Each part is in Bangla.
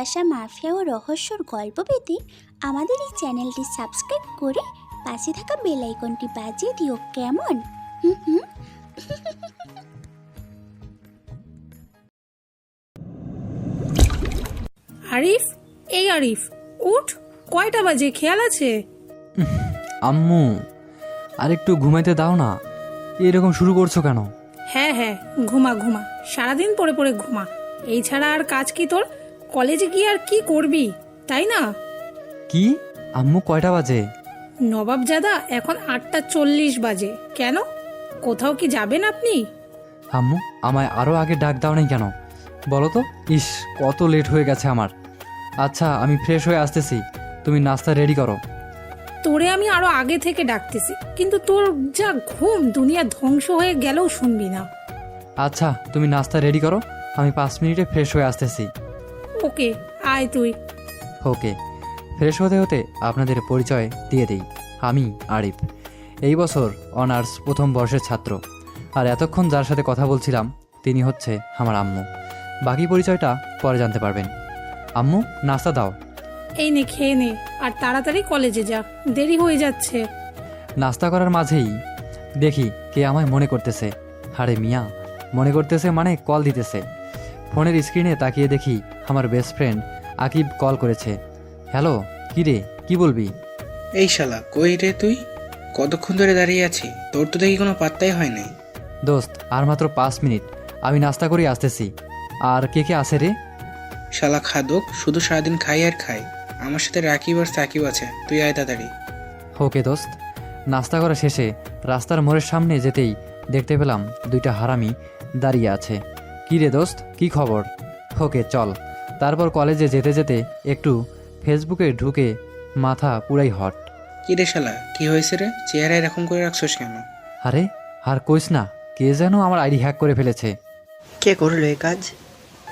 ভালোবাসা, মাফিয়া ও রহস্যর গল্প পেতে আমাদের এই চ্যানেলটি সাবস্ক্রাইব করে পাশে থাকা বেল আইকনটি বাজিয়ে দিও। কেমন? হুম। আরিফ, এই আরিফ, উঠ। কয়টা বাজে খেয়াল আছে? আম্মু, আরেকটু ঘুমাইতে দাও না। এরকম শুরু করছো কেন? হ্যাঁ, ঘুমা। সারাদিন পরে পরে ঘুমা। এই ছাড়া আর কাজ কি তোর? কলেজে গিয়ে আর কি করবি, তাই না? কি আম্মু, কয়টা বাজে? নবাবজাদা, এখন 8:40 বাজে। কেন, কোথাও কি যাবেন আপনি? আম্মু, আমায় আরো আগে ডাক দাও নাই কেন বলো তো? ইস, কত লেট হয়ে গেছে আমার। আচ্ছা, আমি ফ্রেশ হয়ে আসতেছি, তুমি নাস্তা রেডি করো। তোরে আমি আরো আগে থেকে ডাকতেছি, কিন্তু তোর যা ঘুম, দুনিয়া ধ্বংস হয়ে গেলেও শুনবি না। আচ্ছা, তুমি নাস্তা রেডি করো, আমি 5 মিনিটে ফ্রেশ হয়ে আসতেছি। ওকে, আয় তুই। ওকে। ফ্রেশ হতে হতে আপনাদের পরিচয় দিয়ে দিই। আমি আরিফ, এই বছর অনার্স প্রথম বর্ষের ছাত্র। আর এতক্ষণ যার সাথে কথা বলছিলাম তিনি হচ্ছে আমার আম্মু। বাকি পরিচয়টা পরে জানতে পারবেন। আম্মু, নাস্তা দাও। এই নে, খেয়ে নে, আর তাড়াতাড়ি কলেজে যা, দেরি হয়ে যাচ্ছে। নাস্তা করার মাঝেই দেখি কে আমায় মনে করতেছে। আরে মিয়া, মনে করতেছে মানে কল দিতেছে। ফোনের স্ক্রিনে তাকিয়ে দেখি আমার বেস্ট ফ্রেন্ড আকিব কল করেছে। হ্যালো, কী রে, কি বলবি? এই শালা, কই রে তুই? কতক্ষণ ধরে দাঁড়িয়ে আছি, তোর তো দেখি কোনো পাত্তাই হয় নাই। দোস্ত, আর মাত্র 5 মিনিট, আমি নাস্তা করে আসতেছি। আর কে কে আছে রে? শালা খাদক, শুধু সারাদিন খাই আর খাই। আমার সাথে রাকিব আর সাকিব আছে, তুই আয় তাড়াতাড়ি। ওকে দোস্ত। নাস্তা করা শেষে রাস্তার মোড়ের সামনে যেতেই দেখতে পেলাম 2টা হারামি দাঁড়িয়ে আছে। কী রে দোস্ত, কি খবর? ওকে চল। তারপর কলেজে যেতে যেতে একটু ফেসবুকে ঢুকে মাথা পুরাই হট। কি রে শালা, কি হয়েছে রে? চেহারা এরকম করে রাখছিস কেন? আরে আর কইস না, কে যেন আমার আইডি হ্যাক করে ফেলেছে। কে করলো এই কাজ?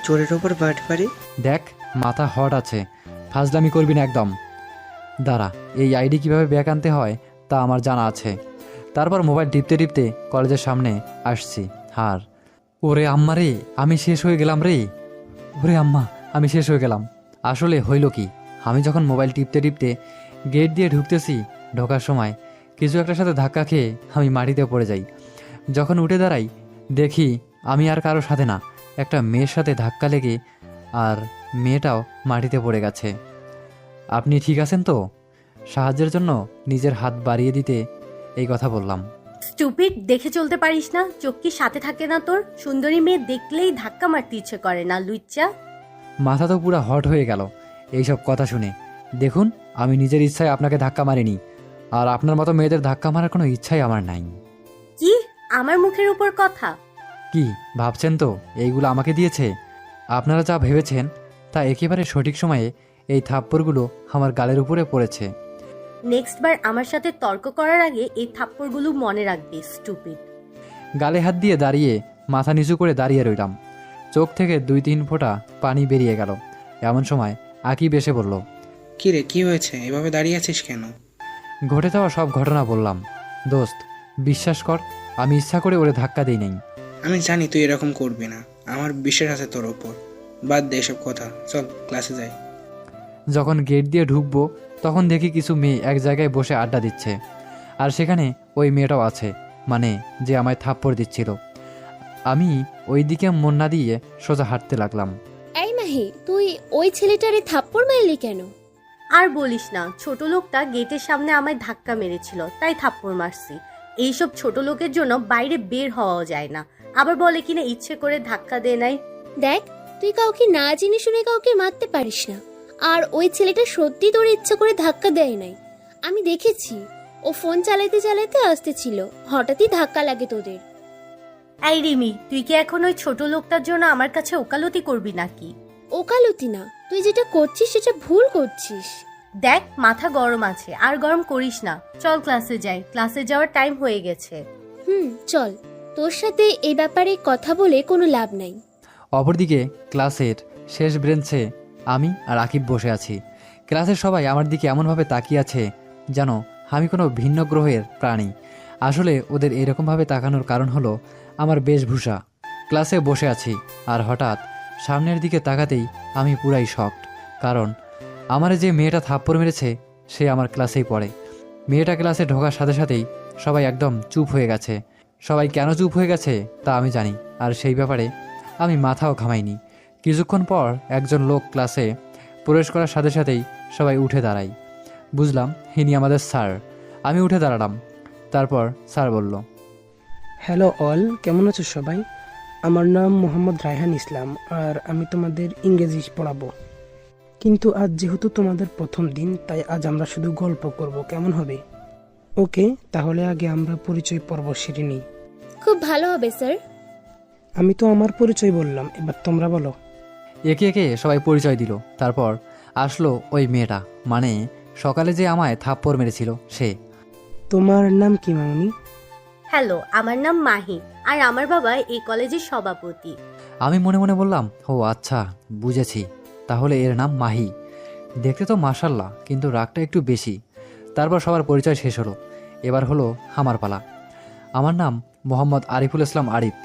চোরের ওপর বাটপারি। দেখ, মাথা হট আছে, ফাজলামি করবি না একদম। দাঁড়া, এই আইডি কিভাবে ব্যাক আনতে হয় তা আমার জানা আছে। তারপর মোবাইল টিপতে টিপতে কলেজের সামনে আসছি। আর ওরে আম্মা রে, আমি শেষ হয়ে গেলাম রে। ওরে আম্মা, আমি শেষ হয়ে গেলাম। আসলে হইল কি, আমি যখন মোবাইল টিপতে টিপতে গেট দিয়ে ঢুকতেছি, ঢোকার সময় কিছু একটার সাথে ধাক্কা খেয়ে আমি মাটিতে পড়ে যাই। যখন উঠে দাঁড়াই দেখি আমি আর কারো সাথে না, একটা মেয়ের সাথে ধাক্কা লেগে আর মেয়েটাও মাটিতে পড়ে গেছে। আপনি ঠিক আছেন তো? সাহায্যের জন্য নিজের হাত বাড়িয়ে দিতে এই কথা বললাম। স্টুপিড, দেখে চলতে পারিস না? চোখ কি সাথে থাকে না তোর? সুন্দরী মেয়ে দেখলেই ধাক্কা মারতে ইচ্ছে করে না, লুচ্চা? মাথা তো পুরো হট হয়ে গেল এইসব কথা শুনে। দেখুন, আমি নিজের ইচ্ছায় আপনাকে ধাক্কা মারিনি, আর আপনার মতো মেয়েদের ধাক্কা মারার কোনো ইচ্ছাই আমার নাই। কি, আমার মুখের উপর কথা? কি ভাবছেন তো এইগুলো আমাকে দিয়েছে? আপনারা যা ভেবেছেন তা একেবারে সঠিক সময়ে এই থাপ্পড়গুলো আমার গালের উপরে পড়েছে। নেক্সট বার আমার সাথে তর্ক করার আগে এই থাপ্পড়গুলো মনে রাখবি, স্টুপিড। গালে হাত দিয়ে দাঁড়িয়ে মাথা নিচু করে দাঁড়িয়ে রইলাম। চোখ থেকে 2-3 ফোঁটা পানি বেরিয়ে গেল। এমন সময় আকিব এসে বলল, কি রে, কি হয়েছে? এভাবে দাঁড়িয়ে আছিস কেন? ঘটে যাওয়া সব ঘটনা বললাম। দোস্ত, বিশ্বাস কর, আমি ইচ্ছা করে ওরে ধাক্কা দিই নাই। আমি জানি তুই এরকম করবি না, আমার বিশ্বাস আছে তোর ওপর। বাদ দে এসব কথা, চল ক্লাসে যাই। যখন গেট দিয়ে ঢুকবো তখন দেখি কিছু মেয়ে এক জায়গায় বসে আড্ডা দিচ্ছে, আর সেখানে ওই মেয়েটাও আছে, মানে যে আমায় থাপ্পড় দিচ্ছিল। আমি ওই দিকে মন না দিয়ে সোজা হাঁটতে লাগলাম। এই মাহি, তুই ওই ছেলেটারে থাপ্পড় মারলি কেন? আর বলিস না, ছোট লোকটা গেটের সামনে আমায় ধাক্কা মেরেছিল, তাই থাপ্পড় মারছি। এইসব ছোট লোকের জন্য বাইরে বের হওয়াও যায় না, আবার বলে কিনা ইচ্ছে করে ধাক্কা দে নাই। দেখ, তুই কাউকে না জেনে শুনে কাউকে মারতে পারিস না। আর ওই ছেলেটা সত্যি তোর ইচ্ছা করে ধাক্কা দেয় নাই, আমি দেখেছি। ও ফোন চালাতে চালাতে আসতেছিল, হঠাৎই ধাক্কা লাগে তোদের। এই রিমি, তুই কি এখন ওই ছোট লোকটার জন্য আমার কাছে ওকালতি করবি নাকি? ওকালতি না, তুই যেটা করছিস সেটা ভুল করছিস। দেখ, মাথা গরম আছে, আর গরম করিস না। চল ক্লাসে যাই, ক্লাসে যাওয়ার টাইম হয়ে গেছে। চল, তোর সাথে এই ব্যাপারে কথা বলে কোনো লাভ নাই। অপরদিকে ক্লাসের শেষ বেঞ্চে আমি আর আকিব বসে আছি। ক্লাসের সবাই আমার দিকে এমনভাবে তাকিয়ে আছে যেন আমি কোনো ভিন্ন গ্রহের প্রাণী। আসলে ওদের এরকমভাবে তাকানোর কারণ হলো আমার বেশভূষা। ক্লাসে বসে আছি আর হঠাৎ সামনের দিকে তাকাতেই আমি পুরাই শকড। কারণ আমার যে মেয়েটা থাপ্পড় মেরেছে সে আমার ক্লাসেই পড়ে। মেয়েটা ক্লাসে ঢোকার সাথে সাথেই সবাই একদম চুপ হয়ে গেছে। সবাই কেন চুপ হয়ে গেছে তা আমি জানি, আর সেই ব্যাপারে আমি মাথাও ঘামাইনি। কিছুক্ষণ পর একজন লোক ক্লাসে প্রবেশ করার সাথে সাথেই সবাই উঠে দাঁড়ায়। বুঝলাম ইনি আমাদের স্যার। আমি উঠে দাঁড়ালাম। তারপর স্যার বলল, হ্যালো অল, কেমন আছো সবাই? আমার নাম মোহাম্মদ রায়হান ইসলাম, আর আমি তোমাদের ইংরেজি পড়াবো। কিন্তু আজ যেহেতু তোমাদের প্রথম দিন, তাই আজ আমরা শুধু গল্প করব, কেমন হবে? ওকে, তাহলে আগে আমরা পরিচয় পর্ব সেরে নিই। খুব ভালো হবে স্যার। আমি তো আমার পরিচয় বললাম, এবার তোমরা বলো। একে একে সবাই পরিচয় দিল। তারপর আসলো ওই মেয়েটা, মানে সকালে যে আমায় থাপ্পড় মেরেছিল সে। তোমার নাম কি মামনি? হ্যালো, আমার নাম মাহি, আর আমার বাবা এই কলেজের সভাপতি। আমি মনে মনে বললাম, ও আচ্ছা বুঝেছি, তাহলে এর নাম মাহি। দেখতে তো মাশাল্লাহ, কিন্তু রাগটা একটু বেশি। তারপর সবার পরিচয় শেষ হলো। এবার হলো আমার পালা। আমার নাম মোহাম্মদ আরিফুল ইসলাম আরিফ,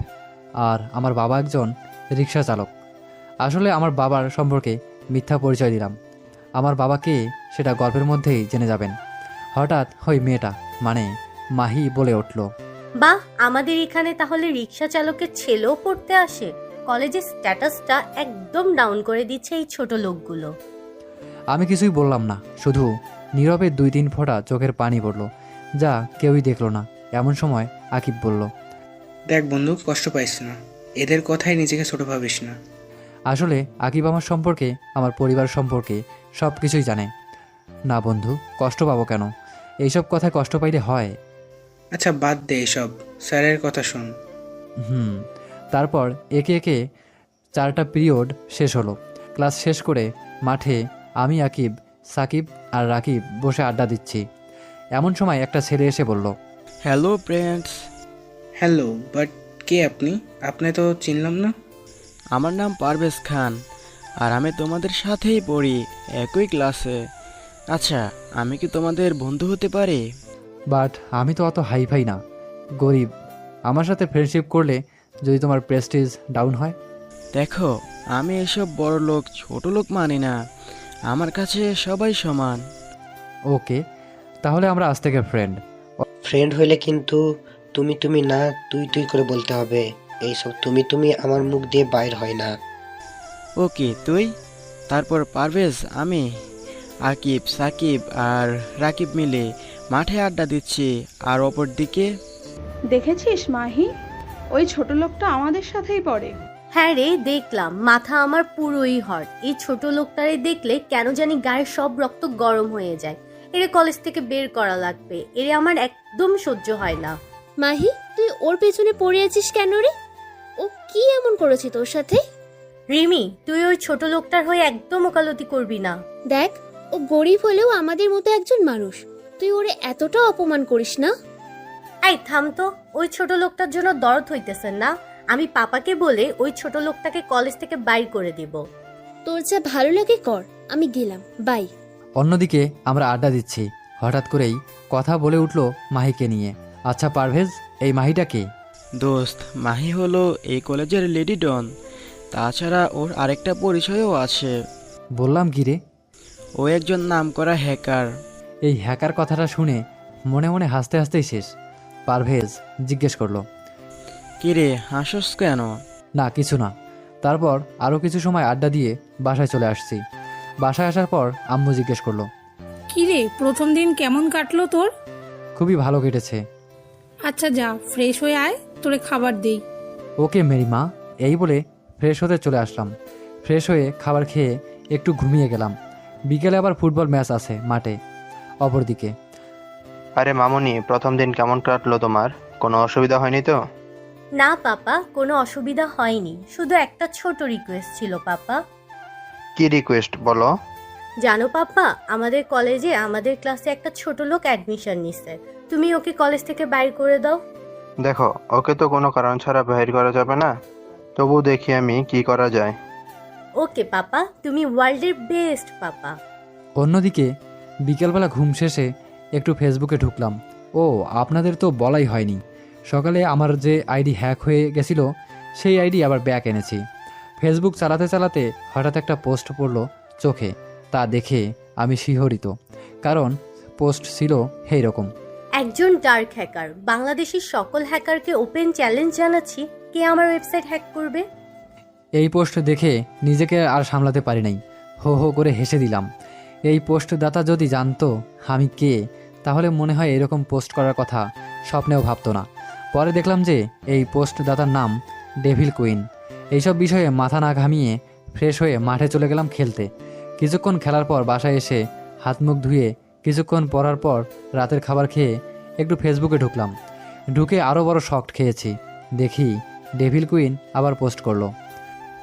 আর আমার বাবা একজন রিক্সা চালক। আসলে আমার বাবার সম্পর্কে মিথ্যা পরিচয় দিলাম। আমার বাবাকে সেটা গল্পের মধ্যেই জেনে যাবেন। হঠাৎ ওই মেয়েটা, মানে মাহি বলে উঠল, বাহ, আমাদের এখানে তাহলে রিক্সা চালকের ছেলেও পড়তে আসে। কলেজের স্ট্যাটাসটা একদম ডাউন করে দিচ্ছে এই ছোট লোকগুলো। আমি কিছুই বললাম না, শুধু নীরবে 2-3 ফোঁটা চোখের পানি পড়ল, যা কেউই দেখলো না। এমন সময় আকিব বলল, দেখ বন্ধু, কষ্ট পাইস না, এদের কথায় নিজেকে ছোট ভাবিস না। আসলে আকিব আমার সম্পর্কে, আমার পরিবার সম্পর্কে সব কিছুই জানে। না বন্ধু, কষ্ট পাবো কেন? এইসব কথায় কষ্ট পাইলে হয়? আচ্ছা বাদ দে এসব, স্যারের কথা শোন। তারপর একে একে 4টা পিরিয়ড শেষ হলো। ক্লাস শেষ করে মাঠে আমি, আকিব, সাকিব আর রাকিব বসে আড্ডা দিচ্ছি। এমন সময় একটা ছেলে এসে বলল, হ্যালো ফ্রেন্ডস, হ্যালো, বাট কে আপনি? আপনি তো চিনলাম না। আমার নাম পারভেজ খান, আর আমি তোমাদের সাথেই পড়ি, একই ক্লাসে। আচ্ছা, আমি কি তোমাদের বন্ধু হতে পারি? বাট আমি তো অত হাইফাই না, গরিব। আমার সাথে ফ্রেন্ডশিপ করলে যদি তোমার প্রেস্টিজ ডাউন হয়? দেখো, আমি এসব বড় লোক ছোট লোক মানি না, আমার কাছে সবাই সমান। ওকে, তাহলে আমরা আজ থেকে ফ্রেন্ড। ফ্রেন্ড হইলে কিন্তু তুমি তুমি না, তুই তুই করে বলতে হবে। এইসব তুমি তুমি আমার মুখ দিয়ে বাইর হয় না। ওকে, তুই। তারপর পারভেজ, আমি, আকিব, সাকিব আর রাকিব মিলে মাঠে আড্ডা দিচ্ছি, আর অপর দিকে দেখেছিস মাহি, ওই ছোট লোকটা আমাদের সাথেই পড়ে। হ্যাঁ রে, দেখলাম, মাথা আমার পুরোই হট। এই ছোট লোকটারে দেখলে কেন জানি গায়ের সব রক্ত গরম হয়ে যায়। এরে কলেজ থেকে বের করা লাগবে, এরে আমার একদম সহ্য হয় না। মাহি, তুই ওর পেছনে পড়ে আছিস কেন রে? ও কি এমন করেছে তোর সাথে? রিমি, তুই ওই ছোট লোকটার হয়ে একদম ওকালতি করবি না। দেখ, ও গরিব হলেও আমাদের মতো একজন মানুষ। তুই ওরে এতটা অপমান করিস না। এই থাম তো, ওই ছোট লোকটার জন্য দরদ হইতেছেন না? আমি পাপাকে বলে ওই ছোট লোকটাকে কলেজ থেকে বাইর করে দিব। তোর যা ভালো লাগে কর, আমি গেলাম, বাই। অন্যদিকে আমরা আড্ডা দিচ্ছি। হঠাৎ করেই কথা বলে উঠল মাহিকে নিয়ে। আচ্ছা পারভেজ, এই মাহিটা কে? দোস্ত, মাহি হলো এই কলেজের লেডি ডন। তাছাড়া ওর আরেকটা পরিচয়ও আছে। বললাম কি রে? ও একজন নামকরা হ্যাকার। এই হ্যাকার কথাটা শুনে মনে মনে হাসতে হাসতেই শেষ। পারভেজ জিজ্ঞেস করলো, কিরে হাসস কেন? না কিছু না। তারপর আরও কিছু সময় আড্ডা দিয়ে বাসায় চলে আসছি। বাসায় আসার পর আম্মু জিজ্ঞেস করলো, কি রে, প্রথম দিন কেমন কাটলো তোর? খুবই ভালো কেটেছে। আচ্ছা যা, ফ্রেশ হয়ে আয়, তোরে খাবার দেই। ওকে মেরি মা। এই বলে ফ্রেশ হতে চলে আসলাম। ফ্রেশ হয়ে খাবার খেয়ে একটু ঘুমিয়ে গেলাম। বিকেলে আবার ফুটবল ম্যাচ আছে মাঠে। অপরদিকে, আরে মামুনি, প্রথম দিন কেমন কাটলো তোমার? কোনো অসুবিধা হয়নি তো? না পাপা, কোনো অসুবিধা হয়নি, শুধু একটা ছোট রিকোয়েস্ট ছিল পাপা। কি রিকোয়েস্ট বলো? জানো পাপা, আমাদের কলেজে আমাদের ক্লাসে একটা ছোট লোক অ্যাডমিশন নিছে। তুমি ওকে কলেজ থেকে বাইর করে দাও। দেখো, ওকে তো কোনো কারণ ছাড়া বাহির করা যাবে না, তবু দেখি আমি কি করা যায়। ওকে পাপা, তুমি ওয়ার্ল্ডের বেস্ট পাপা। অন্যদিকে বিকেলবেলা ঘুম শেষে একটু ফেসবুকে ঢুকলাম। ও আপনাদের তো বলাই হয়নি, সকালে আমার যে আইডি হ্যাক হয়ে গেছিল সেই আইডি আবার ব্যাক এনেছি। ফেসবুক চালাতে চালাতে হঠাৎ একটা পোস্ট পড়লো চোখে। তা দেখে আমি শিহরিত, কারণ পোস্ট ছিল এইরকম। একজন ডার্ক হ্যাকার, বাংলাদেশের সকল হ্যাকারকে ওপেন চ্যালেঞ্জ জানাচ্ছি, কে আমার ওয়েবসাইট হ্যাক করবে? এই পোস্ট দেখে নিজেকে আর সামলাতে পারি নাই, হো হো করে হেসে দিলাম। এই পোস্টদাতা যদি জানতো আমি কে, তাহলে মনে হয় এরকম পোস্ট করার কথা স্বপ্নেও ভাবতো না। পরে দেখলাম যে এই পোস্টদাতার নাম ডেভিল কুইন। এইসব বিষয়ে মাথা না ঘামিয়ে ফ্রেশ হয়ে মাঠে চলে গেলাম খেলতে। কিছুক্ষণ খেলার পর বাসায় এসে হাত মুখ ধুয়ে কিছুক্ষণ পরার পর রাতের খাবার খেয়ে একটু ফেসবুকে ঢুকলাম। ঢুকে আরও বড় শক খেয়েছি, দেখি ডেভিল কুইন আবার পোস্ট করলো।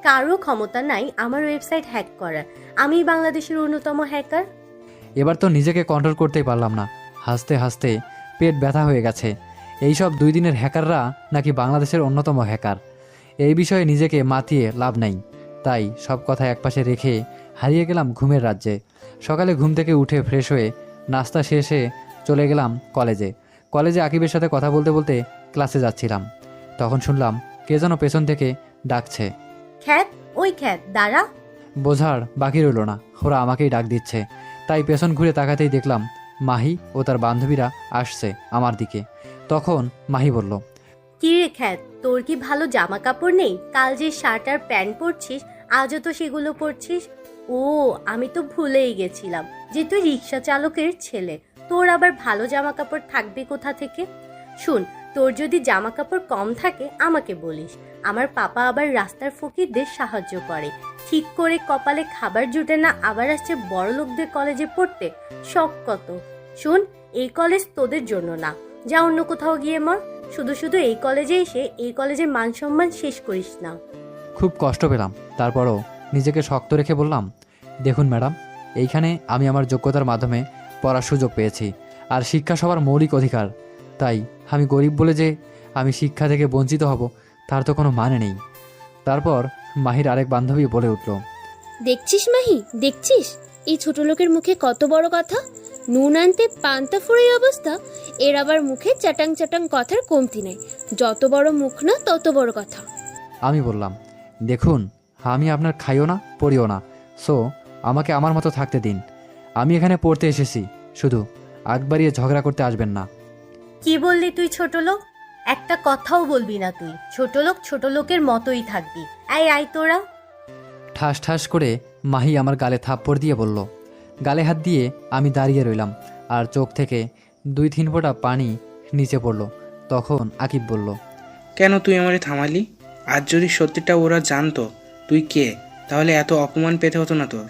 কারো ক্ষমতা নাই আমার ওয়েবসাইট হ্যাক করার, আমি বাংলাদেশের অন্যতম হ্যাকার। এবার তো নিজেকে কন্ট্রোল করতেই পারলাম না, হাসতে হাসতে পেট ব্যথা হয়ে গেছে। এইসব 2 দিনের হ্যাকাররা নাকি বাংলাদেশের অন্যতম হ্যাকার, এই বিষয়ে নিজেকে মাতিয়ে লাভ নাই। তাই সব কথা একপাশে রেখে হারিয়ে গেলাম ঘুমের রাজ্যে। সকালে ঘুম থেকে উঠে ফ্রেশ হয়ে নাস্তা শেষে চলে গেলাম কলেজে আকিবের সাথে কথা বলতে বলতে ক্লাসে যাচ্ছিলাম। তখন শুনলাম কে যেন পেছন থেকে ডাকছে। খ্যাত, ওই খ্যাত, দাঁড়া। বোঝার বাকি রইল না, ওরা আমাকেই ডাক দিচ্ছে। তাই পেছন ঘুরে তাকাতেই দেখলাম মাহি ও তার বান্ধবীরা আসছে আমার দিকে। তখন মাহি বলল, কি রে খ্যাত, তোর কি ভালো জামা কাপড় নেই? কাল যে শার্ট আর প্যান্ট পরছিস, আজও তো সেগুলো পরছিস। ও, আমি তো ভুলেই গেছিলাম যে তুই রিক্সা চালকের ছেলে, তোর আবার ভালো জামা কাপড় থাকবে কোথা থেকে? শুন, তোর যদি জামা কাপড় কম থাকে আমাকে বলিস, আমার পাপা আবার রাস্তার ফকিরদের সাহায্য করে। ঠিক করে কপালে খাবার জুটে না, আবার আসছে বড় লোকদের কলেজে পড়তে, শখ কত। শুন, এই কলেজ তোদের জন্য না, যা অন্য কোথাও গিয়ে মর। শুধু শুধু এই কলেজে এসে এই কলেজের মান সম্মান শেষ করিস না। খুব কষ্ট পেলাম, তারপরও নিজেকে শক্ত রেখে বললাম, দেখুন ম্যাডাম, এইখানে আমি আমার যোগ্যতার মাধ্যমে পড়ার সুযোগ পেয়েছি, আর শিক্ষা সবার মৌলিক অধিকার। তাই আমি গরিব বলে যে আমি শিক্ষা থেকে বঞ্চিত হব, তার তো কোনো মানে নেই। তারপর মাহির আরেক বান্ধবী বলে উঠল, দেখছিস মাহি, দেখছিস এই ছোট লোকের মুখে কত বড় কথা, নুন আনতে পান্তা ফুরাই অবস্থা। এর আবার মুখে চাটাং চাটাং কথার কমতি নাই, যত বড় মুখ না তত বড় কথা। আমি বললাম, দেখুন, আমি আপনার খাইও না পড়িও না, সো আমাকে আমার মতো থাকতে দিন। আমি এখানে পড়তে এসেছি, শুধু আগ বাড়িয়ে ঝগড়া করতে আসবেন না। কি বললি তুই ছোট লোক? একটা কথাও বলবি না তুই। ছোট লোকের মতোই থাকবি। আয় তোরা। ঠাস ঠাস করে মাহি আমার গালে থাপ্পড় দিয়ে বলল। গালে হাত দিয়ে আমি দাঁড়িয়ে রইলাম, আর চোখ থেকে 2-3 ফোঁটা পানি নিচে পড়ল। তখন আকিব বলল, কেন তুই আমারে থামালি? আজ যদি সত্যিটা ওরা জানতো তুই কে, তাহলে এত অপমান পেতে হতো না তোর।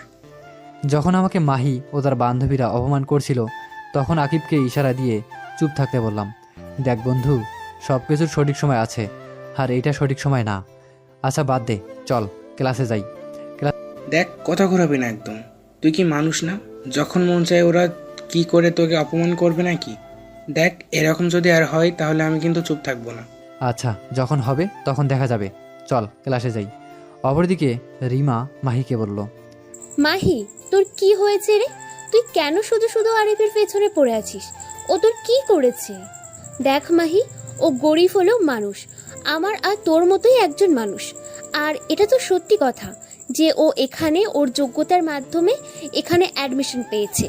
যখন আমাকে মাহি ও তার বান্ধবীরা অপমান করছিল, তখন আকিবকে ইশারা দিয়ে চুপ থাকতে বললাম। দেখ বন্ধু, সব কিছুর সঠিক সময় আছে, আর এইটা সঠিক সময় না। আচ্ছা বাদ দে, চল ক্লাসে যাই। দেখ, কথা ঘোরাবি না একদম। তুই কি মানুষ না? যখন মন চায় ওরা কি করে তোকে অপমান করবে নাকি? দেখ, এরকম যদি আর হয় তাহলে আমি কিন্তু চুপ থাকবো না। আচ্ছা, যখন হবে তখন দেখা যাবে, চল ক্লাসে যাই। অপরদিকে রিমা মাহিকে বলল, মাহি, তোর কি হয়েছে রে? তুই কেন শুধু শুধু আরিফের পেছনে পড়ে আছিস? ও তোর কি করেছে? দেখ মাহি, ও গরিব হলেও মানুষ, আমার আর তোর মতোই একজন মানুষ। আর এটা তো সত্যি কথা যে ও এখানে ওর যোগ্যতার মাধ্যমে এখানে অ্যাডমিশন পেয়েছে,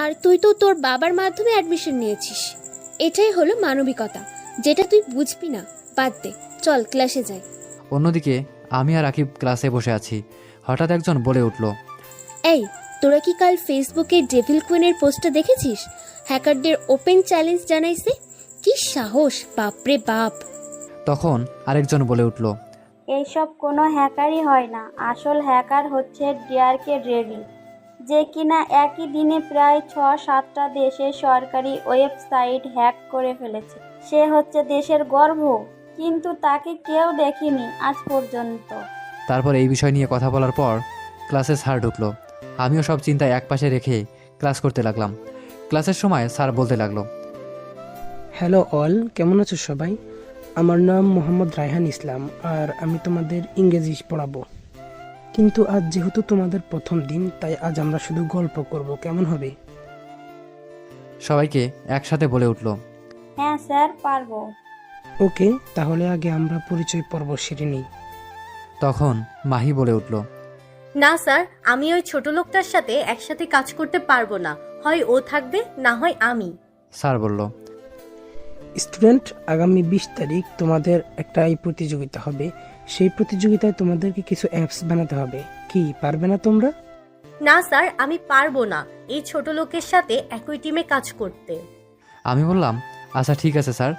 আর তুই তো তোর বাবার মাধ্যমে অ্যাডমিশন নিয়েছিস। এটাই হলো মানবিকতা, যেটা তুই বুঝবি না। বাদ দে, চল ক্লাসে যাই। অন্যদিকে আমি আর আকিব ক্লাসে বসে আছি। হঠাৎ একজন বলে উঠল, এই, তোরা কি কাল ফেসবুকে ডেভিল কুইনের পোস্টটা দেখেছিস? হ্যাকারদের ওপেন চ্যালেঞ্জ জানাইছে। কি সাহস, বাপরে বাপ। তখন আরেকজন বলে উঠল, এইসব কোনো হ্যাকারই হয় না, আসল হ্যাকার হচ্ছে ডিআরকে ডেভিল, যে কিনা একই দিনে প্রায় 6-7টা দেশের সরকারি ওয়েবসাইট হ্যাক করে ফেলেছে। সে হচ্ছে দেশের গর্ব, কিন্তু তাকে কেউ দেখেনি আজ পর্যন্ত। তারপর এই বিষয় নিয়ে কথা বলার পর ক্লাসে স্যার ঢুকলো। আমিও সব চিন্তা একপাশে রেখে ক্লাস করতে লাগলাম। ক্লাসের সময় স্যার বলতে লাগলো, হ্যালো অল, কেমন আছো সবাই? আমার নাম মোহাম্মদ রায়হান ইসলাম, আর আমি তোমাদের ইংরেজি পড়াবো। কিন্তু আজ যেহেতু তোমাদের প্রথম দিন, তাই আজ আমরা শুধু গল্প করব, কেমন হবে? সবাইকে একসাথে বলে উঠল, হ্যাঁ স্যার, পারবো। ওকে, তাহলে আগে আমরা পরিচয় পর্ব সেরে নিই। তখন মাহি বলে উঠল, না স্যার, আমি ওই ছোট লোকটার সাথে একসাথে কাজ করতে পারবো না। হয় ও থাকবে, না হয় আমি। স্যার বলল, স্টুডেন্ট, আগামী 20 তারিখ তোমাদের একটা এই প্রতিযোগিতা হবে। সেই প্রতিযোগিতায় তোমাদেরকে কিছু অ্যাপস বানাতে হবে। কি পারবে না তোমরা? না স্যার, আমি পারবো না এই ছোট লোকের সাথে একই টিমে কাজ করতে। আমি বললাম, আচ্ছা ঠিক আছে স্যার,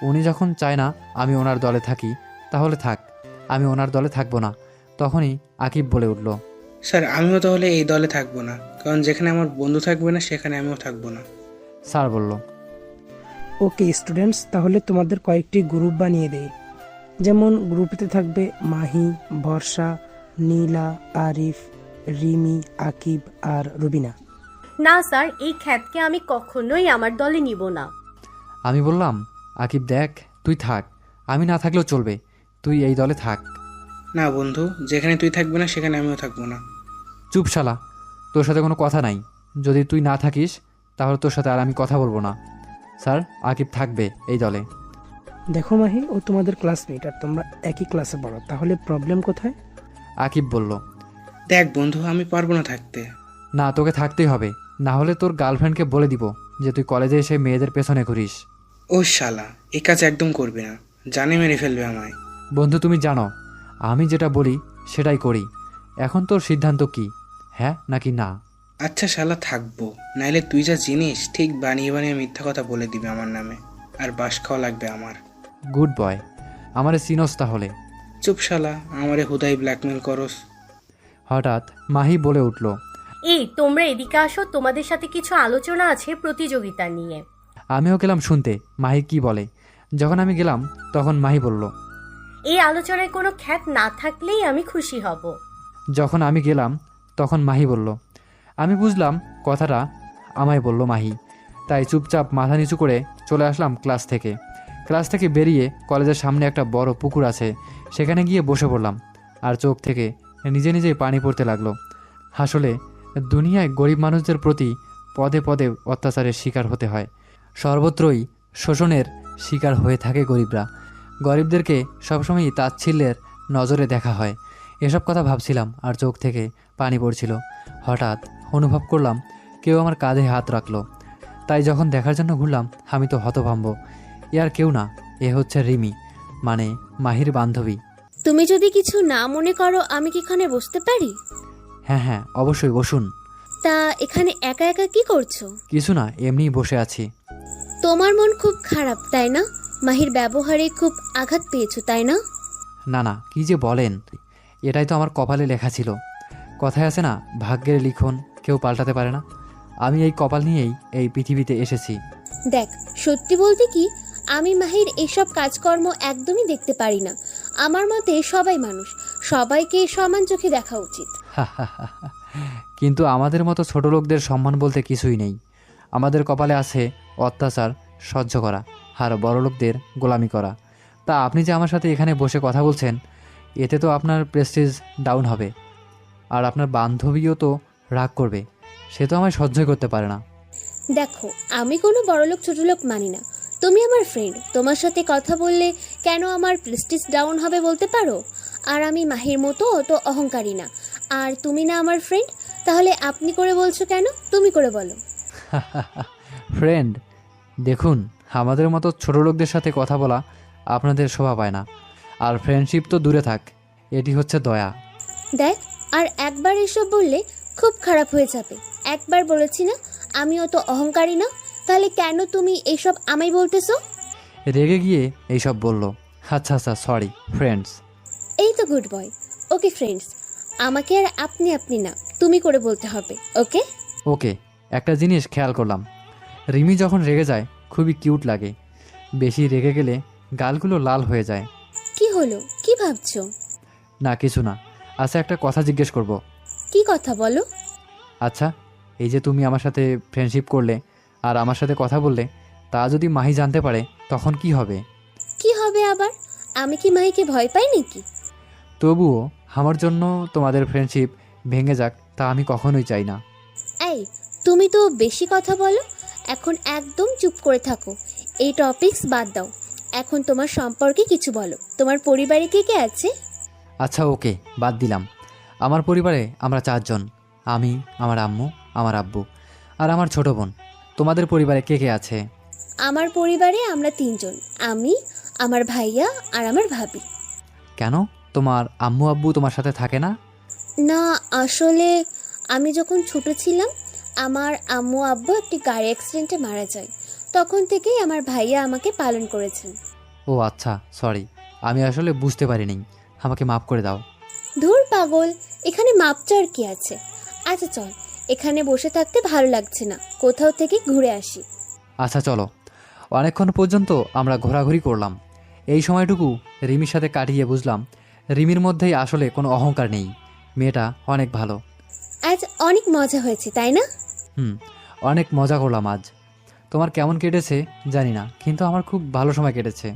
উনি যখন চায় না আমি ওনার দলে থাকি তাহলে থাক, আমি ওনার দলে থাকবো না। তখনই আকিব বলে উঠল, স্যার আমিও তাহলে এই দলে থাকবো না, কারণ যেখানে আমার বন্ধু থাকবে না সেখানে আমিও থাকবো না। স্যার বলল, ওকে স্টুডেন্টস, তাহলে তোমাদের কয়েকটি গ্রুপ বানিয়ে দেই। যেমন গ্রুপেতে থাকবে মাহি, বর্ষা, নীলা, আরিফ, রিমি, আকিব আর রুবিনা। না স্যার, এই খ্যাতকে আমি কখনোই আমার দলে নিব না। আমি বললাম, আকিব দেখ, তুই থাক, আমি না থাকলেও চলবে, তুই এই দলে থাক। না বন্ধু, যেখানে তুই থাকবে না সেখানে আমিও থাকবো না। চুপ শালা, তোর সাথে কোনো কথা নাই। যদি তুই না থাকিস তাহলে তোর সাথে আর আমি কথা বলবো না। স্যার, আকিব থাকবে এই দলে। দেখো মাহি, ও তোমাদের ক্লাসমেট আর তোমরা একই ক্লাসে পড়ো, তাহলে প্রবলেম কোথায়? আকিব বলল, দেখ বন্ধু, আমি পারবো না থাকতে। না, তোকে থাকতেই হবে, না হলে তোর গার্লফ্রেন্ডকে বলে দিব যে তুই কলেজে এসে মেয়েদের পেছনে ঘুরিস। ও শালা, এই কাজ একদম করবে না, জানে মেরে ফেলবে আমায়। বন্ধু, তুমি জানো আমি যেটা বলি সেটাই করি। এখন তোর সিদ্ধান্ত কি, হ্যাঁ নাকি না? আচ্ছা শালা, থাকবো, নাইলে তুই যা জিনিস ঠিক বানিয়ে বানিয়ে মিথ্যা কথা বলে দিবে আমার নামে, আর বাস খাওয়া লাগবে আমার। গুড বয়, আমারে চিনোস তাহলে। চুপ শালা, আমারে হুদাই ব্ল্যাকমেল করস। হঠাৎ মাহি বলে উঠল, এই তোমরা এদিকে আসো, তোমাদের সাথে কিছু আলোচনা আছে প্রতিযোগিতা নিয়ে। আমিও গেলাম শুনতে মাহি কি বলে। যখন আমি গেলাম তখন মাহি বলল, এই আলোচনায় কোনো খ্যাত না থাকলেই আমি খুশি হব। যখন আমি গেলাম তখন মাহি বলল, আমি বুঝলাম কথাটা আমায় বলল মাহি, তাই চুপচাপ মাথা নিচু করে চলে আসলাম ক্লাস থেকে। ক্লাস থেকে বেরিয়ে কলেজের সামনে একটা বড় পুকুর আছে, সেখানে গিয়ে বসে পড়লাম, আর চোখ থেকে নিজে নিজেই পানি পড়তে লাগলো। আসলে দুনিয়ায় গরিব মানুষদের প্রতি পদে পদে অত্যাচারের শিকার হতে হয়, সর্বত্রই শোষণের শিকার হয়ে থাকে গরিবরা। গরিবদেরকে সবসময়ই তাচ্ছিল্যের নজরে দেখা হয়। এসব কথা ভাবছিলাম আর চোখ থেকে পানি পড়ছিল। হঠাৎ অনুভব করলাম কেউ আমার কাঁধে হাত রাখলো, তাই যখন দেখার জন্য ঘুরলাম আমি তো হতভম্ব। এ আর কেউ না, এ হচ্ছে রিমি, মানে মাহির বান্ধবী। তুমি যদি কিছু না মনে করো, আমি কি এখানে বসতে পারি? হ্যাঁ হ্যাঁ, অবশ্যই বসুন। তা এখানে একা একা কি করছো? কিছু না, এমনিই বসে আছি। তোমার মন খুব খারাপ তাই না? মাহির ব্যবহারে খুব আঘাত পেয়েছো তাই না? না না, কি যে বলেন, এটাই তো আমার কপালে লেখা ছিল। কথায় আছে না, ভাগ্যের লিখন কেউ পাল্টাতে পারে না। আমি এই কপাল নিয়েই এই পৃথিবীতে এসেছি। দেখ, সত্যি বলতে কি, আমি মাহির এসব কাজকর্ম একদমই দেখতে পারি না। আমার মতে সবাই মানুষ, সবাইকে সমান চোখে দেখা উচিত। কিন্তু আমাদের মতো ছোট লোকদের সম্মান বলতে কিছুই নেই। আমাদের কপালে আছে অত্যাচার সহ্য করা আর বড় লোকদের গোলামি করা। তা আপনি যে আমার সাথে এখানে বসে কথা বলছেন, এতে তো আপনার প্রেস্টিজ ডাউন হবে, আর আপনার বান্ধবীও তো রাগ করবে, সে তো আমায় সহ্যই করতে পারে না। দেখো, আমি কোনো বড়লোক ছোটলোক মানি না। তুমি আমার ফ্রেন্ড, তোমার সাথে কথা বললে কেন আমার প্রেস্টিজ ডাউন হবে বলতে পারো? আর আমি মাহির মতো অত অহংকারী না। আর তুমি না আমার ফ্রেন্ড, তাহলে আপনি করে বলছো কেন? তুমি করে বলো। ফ্রেন্ড, দেখুন, আমাদের মতো ছোট লোকদের সাথে কথা বলা আপনাদের শোভা পায় না, আর ফ্রেন্ডশিপ তো দূরে থাক, এটি হচ্ছে দয়া। দেখ, আর একবার এসব বললে খুব খারাপ হয়ে যাবে। একবার বলেছি না আমি অত অহংকারী না, তাহলে কেন তুমি এইসব আমায় বলতেছো? রেগে গিয়ে এইসব বলল। আচ্ছা আচ্ছা, সরি ফ্রেন্ডস। এই তো গুড বয়। ওকে ফ্রেন্ডস, আমাকে আর আপনি আপনি না, তুমি করে বলতে হবে। ওকে ওকে। একটা জিনিস খেয়াল করলাম, রিমি যখন রেগে যায় খুবই কিউট লাগে, বেশি রেগে গেলে গালগুলো লাল হয়ে যায়। কি হলো, কি ভাবছো? না কিছু না। আচ্ছা, একটা কথা জিজ্ঞেস করব। কি কথা বলো? আচ্ছা, এই যে তুমি আমার সাথে ফ্রেন্ডশিপ করলে আর আমার সাথে কথা বললে, তা যদি মাহি জানতে পারে তখন কি হবে? কি হবে আবার? আমি কি মাহিকে ভয় পাই নাকি? তবুও আমার জন্য তোমাদের ফ্রেন্ডশিপ ভেঙে যাক, তা আমি কখনোই চাই না। এই, তুমি তো বেশি কথা বলো। এখন একদম চুপ করে থাকো, এই টপিকস বাদ দাও। এখন তোমার সম্পর্কে কিছু বলো। তোমার পরিবারে কে কে আছে? আচ্ছা ওকে, বাদ দিলাম। আমার পরিবারে আমরা 4 জন, আমি, আমার আম্মু, আমার আব্বু আর আমার ছোট বোন। তোমাদের পরিবারে কে কে আছে? আমার পরিবারে আমরা 3 জন, আমি, আমার ভাইয়া আর আমার ভাবি। কেন, তোমার আম্মু আব্বু তোমার সাথে থাকে না? না, আসলে আমি যখন ছোট ছিলাম আমার আম্মু আব্বু একটি গাড়ি অ্যাক্সিডেন্টে মারা যায়। তখন থেকেই আমার ভাইয়া আমাকে পালন করেছেন। ও আচ্ছা, সরি, আমি আসলে বুঝতে পারিনি, আমাকে মাফ করে দাও। ধুর পাগল, এখানে মাপচার কি আছে? আচ্ছা চল, এখানে বসে থাকতে ভালো লাগছে না, কোথাও থেকে ঘুরে আসি। আচ্ছা চলো। অনেকক্ষণ পর্যন্ত আমরা ঘোরাঘুরি করলাম। এই সময়টুকু রিমির সাথে কাটিয়ে বুঝলাম রিমির মধ্যেই আসলে কোনো অহংকার নেই, মেয়েটা অনেক ভালো। আজ অনেক মজা হয়েছে তাই না? অনেক মজা করলাম আজ। তোমার কেমন কেটেছে জানি না, কিন্তু আমার খুব ভালো সময় কেটেছে।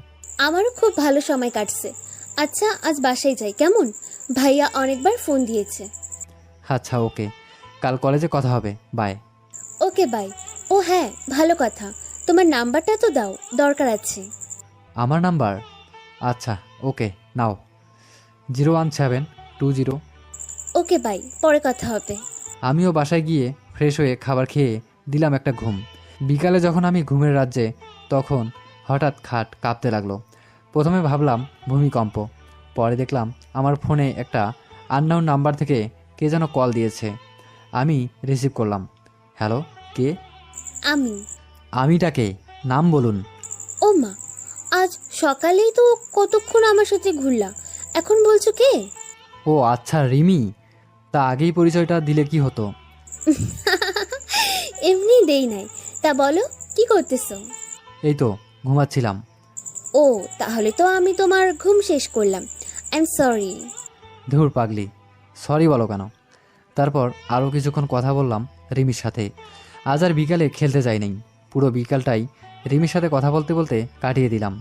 আমারও খুব ভালো সময় কাটছে। আচ্ছা আজ বাসায় যাই কেমন? ভাইয়া অনেকবার ফোন দিয়েছে। আচ্ছা ওকে, কাল কলেজে কথা হবে, বাই। Okay bye. ও হ্যাঁ, ভালো কথা, তোমার নাম্বারটা তো দাও, দরকার আছে। আমার নাম্বার? আচ্ছা ওকে, নাও, 01720। ওকে বাই, পরে কথা হবে। আমিও বাসায় গিয়ে ফ্রেশ হয়ে খাবার খেয়ে দিলাম একটা ঘুম। বিকালে যখন আমি ঘুমের রাজ্যে, তখন হঠাৎ খাট কাঁপতে লাগলো। প্রথমে ভাবলাম ভূমিকম্প, পরে দেখলাম আমার ফোনে একটা আননোন নাম্বার থেকে কে যেন কল দিয়েছে। আমি রিসিভ করলাম। হ্যালো, কে? আমি। আমিটাকে নাম বলুন। ও মা, আজ সকালেই তো কতক্ষণ আমার সাথে ঘুরলা, এখন বলছো কে? ও আচ্ছা রিমি, তা আগেই পরিচয়টা দিলে কি হতো? এমনি দেই নাই। তা বলো, কি করতেছো? এই তো ঘুমাচ্ছিলাম। ও তাহলে তো আমি তোমার ঘুম শেষ করলাম, আই এম সরি। ধুর পাগলি, সরি বলো কেন? তারপর আরও কিছুক্ষণ কথা বললাম রিমির সাথে। আজ আর বিকালে খেলতে যাই নাই, পুরো বিকালটাই রিমির সাথে কথা বলতে বলতে কাটিয়ে দিলাম।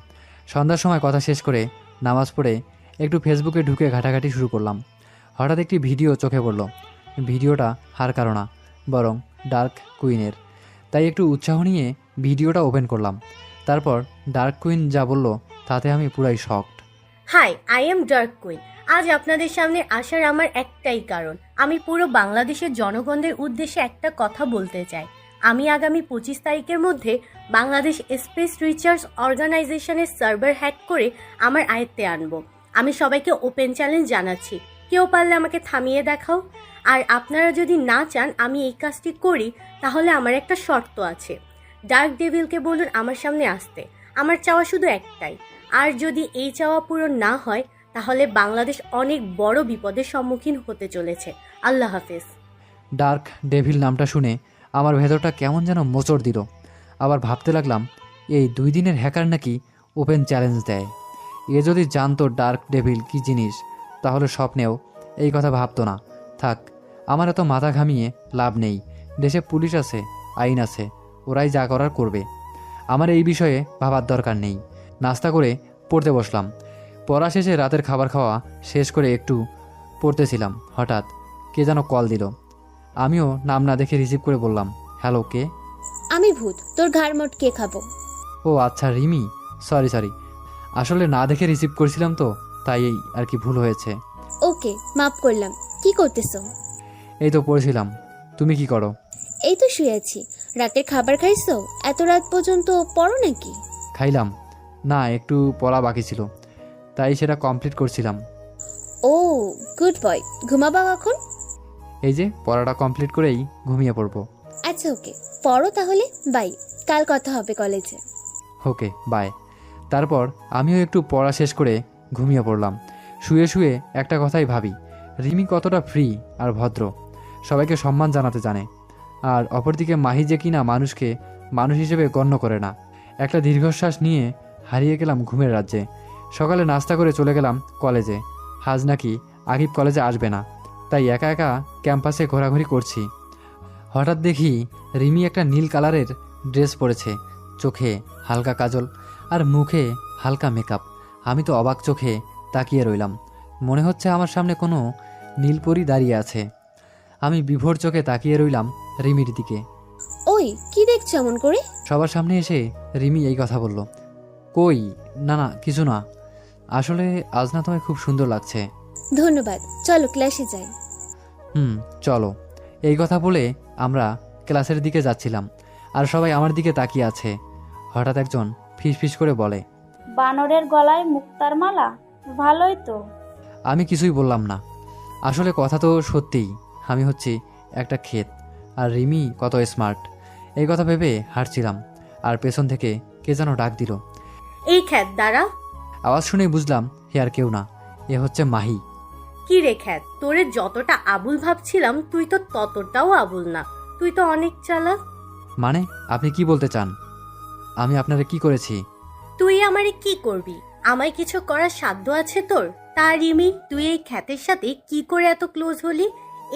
সন্ধ্যার সময় কথা শেষ করে নামাজ পড়ে একটু ফেসবুকে ঢুকে ঘাটাঘাটি শুরু করলাম। হঠাৎ একটি ভিডিও চোখে পড়ল। ভিডিওটা হার কারো না, বরং ডার্ক কুইনের। তাই একটু উৎসাহ নিয়ে ভিডিওটা ওপেন করলাম। তারপর ডার্ক কুইন যা বলল তাতে আমি পুরাই shocked. Hi, I am Dark Queen. আজ আপনাদের সামনে আসার আমার একটাই কারণ, আমি পুরো বাংলাদেশের জনগণদের উদ্দেশ্যে একটা কথা বলতে চাই। আমি আগামী 25 তারিখের মধ্যে বাংলাদেশ স্পেস রিসার্চ অর্গানাইজেশনের সার্ভার হ্যাক করে আমার আয়ত্তে আনব। আমি সবাইকে ওপেন চ্যালেঞ্জ জানাচ্ছি, কেউ পারলে আমাকে থামিয়ে দেখাও। আর আপনারা যদি না চান আমি এই কাজটি করি, তাহলে আমার একটা শর্ত আছে। ডার্ক ডেভিলকে বলুন আমার সামনে আসতে। আমার চাওয়া শুধু একটাই, আর যদি এই চাওয়া পূরণ না হয় তাহলে বাংলাদেশ অনেক বড় বিপদের সম্মুখীন হতে চলেছে। আল্লাহ হাফেজ। ডার্ক ডেভিল নামটা শুনে আমার ভেতরটা কেমন যেন মোচড় দিল। আবার ভাবতে লাগলাম, এই 2 দিনের হ্যাকার নাকি ওপেন চ্যালেঞ্জ দেয়। এ যদি জানতো ডার্ক ডেভিল কি জিনিস, তাহলে স্বপ্নেও এই কথা ভাবতো না। থাক, আমার এত মাথা ঘামিয়ে লাভ নেই। দেশে পুলিশ আছে, আইন আছে, ওরাই যা করার করবে। আমার এই বিষয়ে ভাবার দরকার নেই। নাস্তা করে পড়তে বসলাম। পড়া শেষে রাতের খাবার খাওয়া শেষ করে একটু পড়তেছিলাম, হঠাৎ কে যেন কল দিল। আমিও নাম না দেখে রিসিভ করে বললাম, হ্যালো, কে? আমি ভূত, তোর ঘাড় মোটকে খাবো। ও আচ্ছা রিমি, সরি, আসলে না দেখে রিসিভ করছিলাম তো, তাই এই আর কি ভুল হয়েছে। ওকে, মাফ করলাম। কি করতেছো? এই তো পড়ছিলাম। তুমি কি করো? এই তো শুয়ে আছি। রাতের খাবার খাইছো? এত রাত পর্যন্ত পড়ো নাকি? খাইলাম না, একটু পড়া বাকি ছিল, তাই সেটা কমপ্লিট করছিলাম। ও গুড বয়, ঘুমাবা কখন? এই যে পড়াটা কমপ্লিট করেই ঘুমিয়ে পড়বো। আচ্ছা ওকে, পড়ো তাহলে, বাই। কাল কথা হবে কলেজে। Okay bye. তারপর আমিও একটু পড়া শেষ করে ঘুমিয়ে পড়লাম। শুয়ে শুয়ে একটা কথাই ভাবি, রিমি কতটা ফ্রি আর ভদ্র, সবাইকে সম্মান জানাতে জানে। আর অপরদিকে মাহি যে কিনা মানুষকে মানুষ হিসেবে গণ্য করে না। একটা দীর্ঘশ্বাস নিয়ে হারিয়ে গেলাম ঘুমের রাজ্যে। সকালে নাস্তা করে চলে গেলাম কলেজে। আজ নাকি আকিব কলেজে আসবে না, তাই একা একা ক্যাম্পাসে ঘোরাঘুরি করছি। হঠাৎ দেখি রিমি একটা নীল কালারের ড্রেস পরেছে, চোখে হালকা কাজল আর মুখে হালকা মেকআপ। আমি তো অবাক চোখে তাকিয়ে রইলাম, মনে হচ্ছে আমার সামনে কোনো নীলপরি দাঁড়িয়ে আছে। আমি বিভোর চোখে তাকিয়ে রইলাম রিমির দিকে। ওই কি দেখছো এমন করে? সবার সামনে এসে রিমি এই কথা বলল। কই, না কিছু না, আসলে আজ না তোমায় খুব সুন্দর লাগছে। ধন্যবাদ, চলো ক্লাসে যাই। চলো। এই কথা বলে আমরা ক্লাসের দিকে যাচ্ছিলাম, আর সবাই আমার দিকে তাকিয়ে আছে। হঠাৎ একজন ফিসফিস করে বলে, বানরের গলায় মুক্তার মালা, ভালোই তো। আমি কিছুই বললাম না। আসলে কথা তো সত্যিই, আমি হচ্ছি একটা ক্ষেত, আর রিমি কত স্মার্ট। এই কথা ভেবে হাঁটছিলাম, আর পেছন থেকে কে যেন ডাক দিল। এই খ্যাত দাঁড়া। আওয়াজ শুনেই বুঝলাম হে আর কেউ না, এ হচ্ছে মাহি। কি রে খ্যাত, তোরে যতটা আবুল ভাবছিলাম তুই তো ততটাও আবুল না, তুই তো অনেক চালাক। মানে আপনি কি বলতে চান? আমি আপনারা কি করেছি? তুই আমারে কি করবি? আমায় কিছু করার সাধ্য আছে তোর? তা রিমি, তুই এই খ্যাতের সাথে কি করে এত ক্লোজ হলি?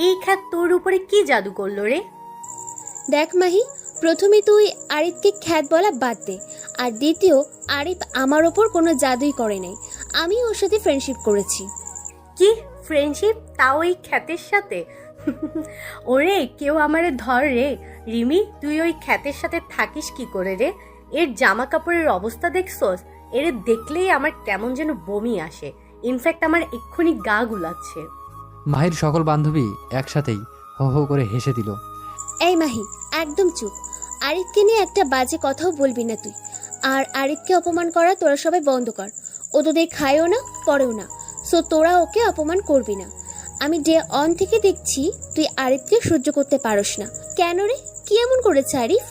এই খ্যাত তোর উপরে কি জাদু করলো রে? দেখ মাহি, প্রথমে তুই আরিফকে খ্যাত বলা বাদ দে, আর দ্বিতীয়, আরিফ আমার ওপর কোনো জাদুই করে নাই। আমি ওর সাথে ফ্রেন্ডশিপ করেছি। কি ফ্রেন্ডশিপ, তাও এই খ্যাতের সাথে? ওরে কেউ আমারে ধর রে। রিমি, তুই ওই খ্যাতের সাথে থাকিস কি করে রে? এর জামা কাপড়ের অবস্থা দেখছস? এর দেখলেই আমার কেমন যেন বমি আসে। ইনফ্যাক্ট আমার এক্ষুনি গা গুলাচ্ছে। মাহির সকল বান্ধবী একসাথেই হো হো করে হেসে দিল। এই মাহি, একদম চুপ। আরিফকে নিয়ে একটা বাজে কথাও বলবি না তুই। আর আরিফকে অপমান করা তোরা সবাই বন্ধ কর। ও তোদের খায়ও না, পড়েও না, সো তোরা ওকে অপমান করবি না। আমি ডে অন থেকে দেখছি তুই আরিফকে সহ্য করতে পারস না। কেন রে, কি এমন করেছে আরিফ?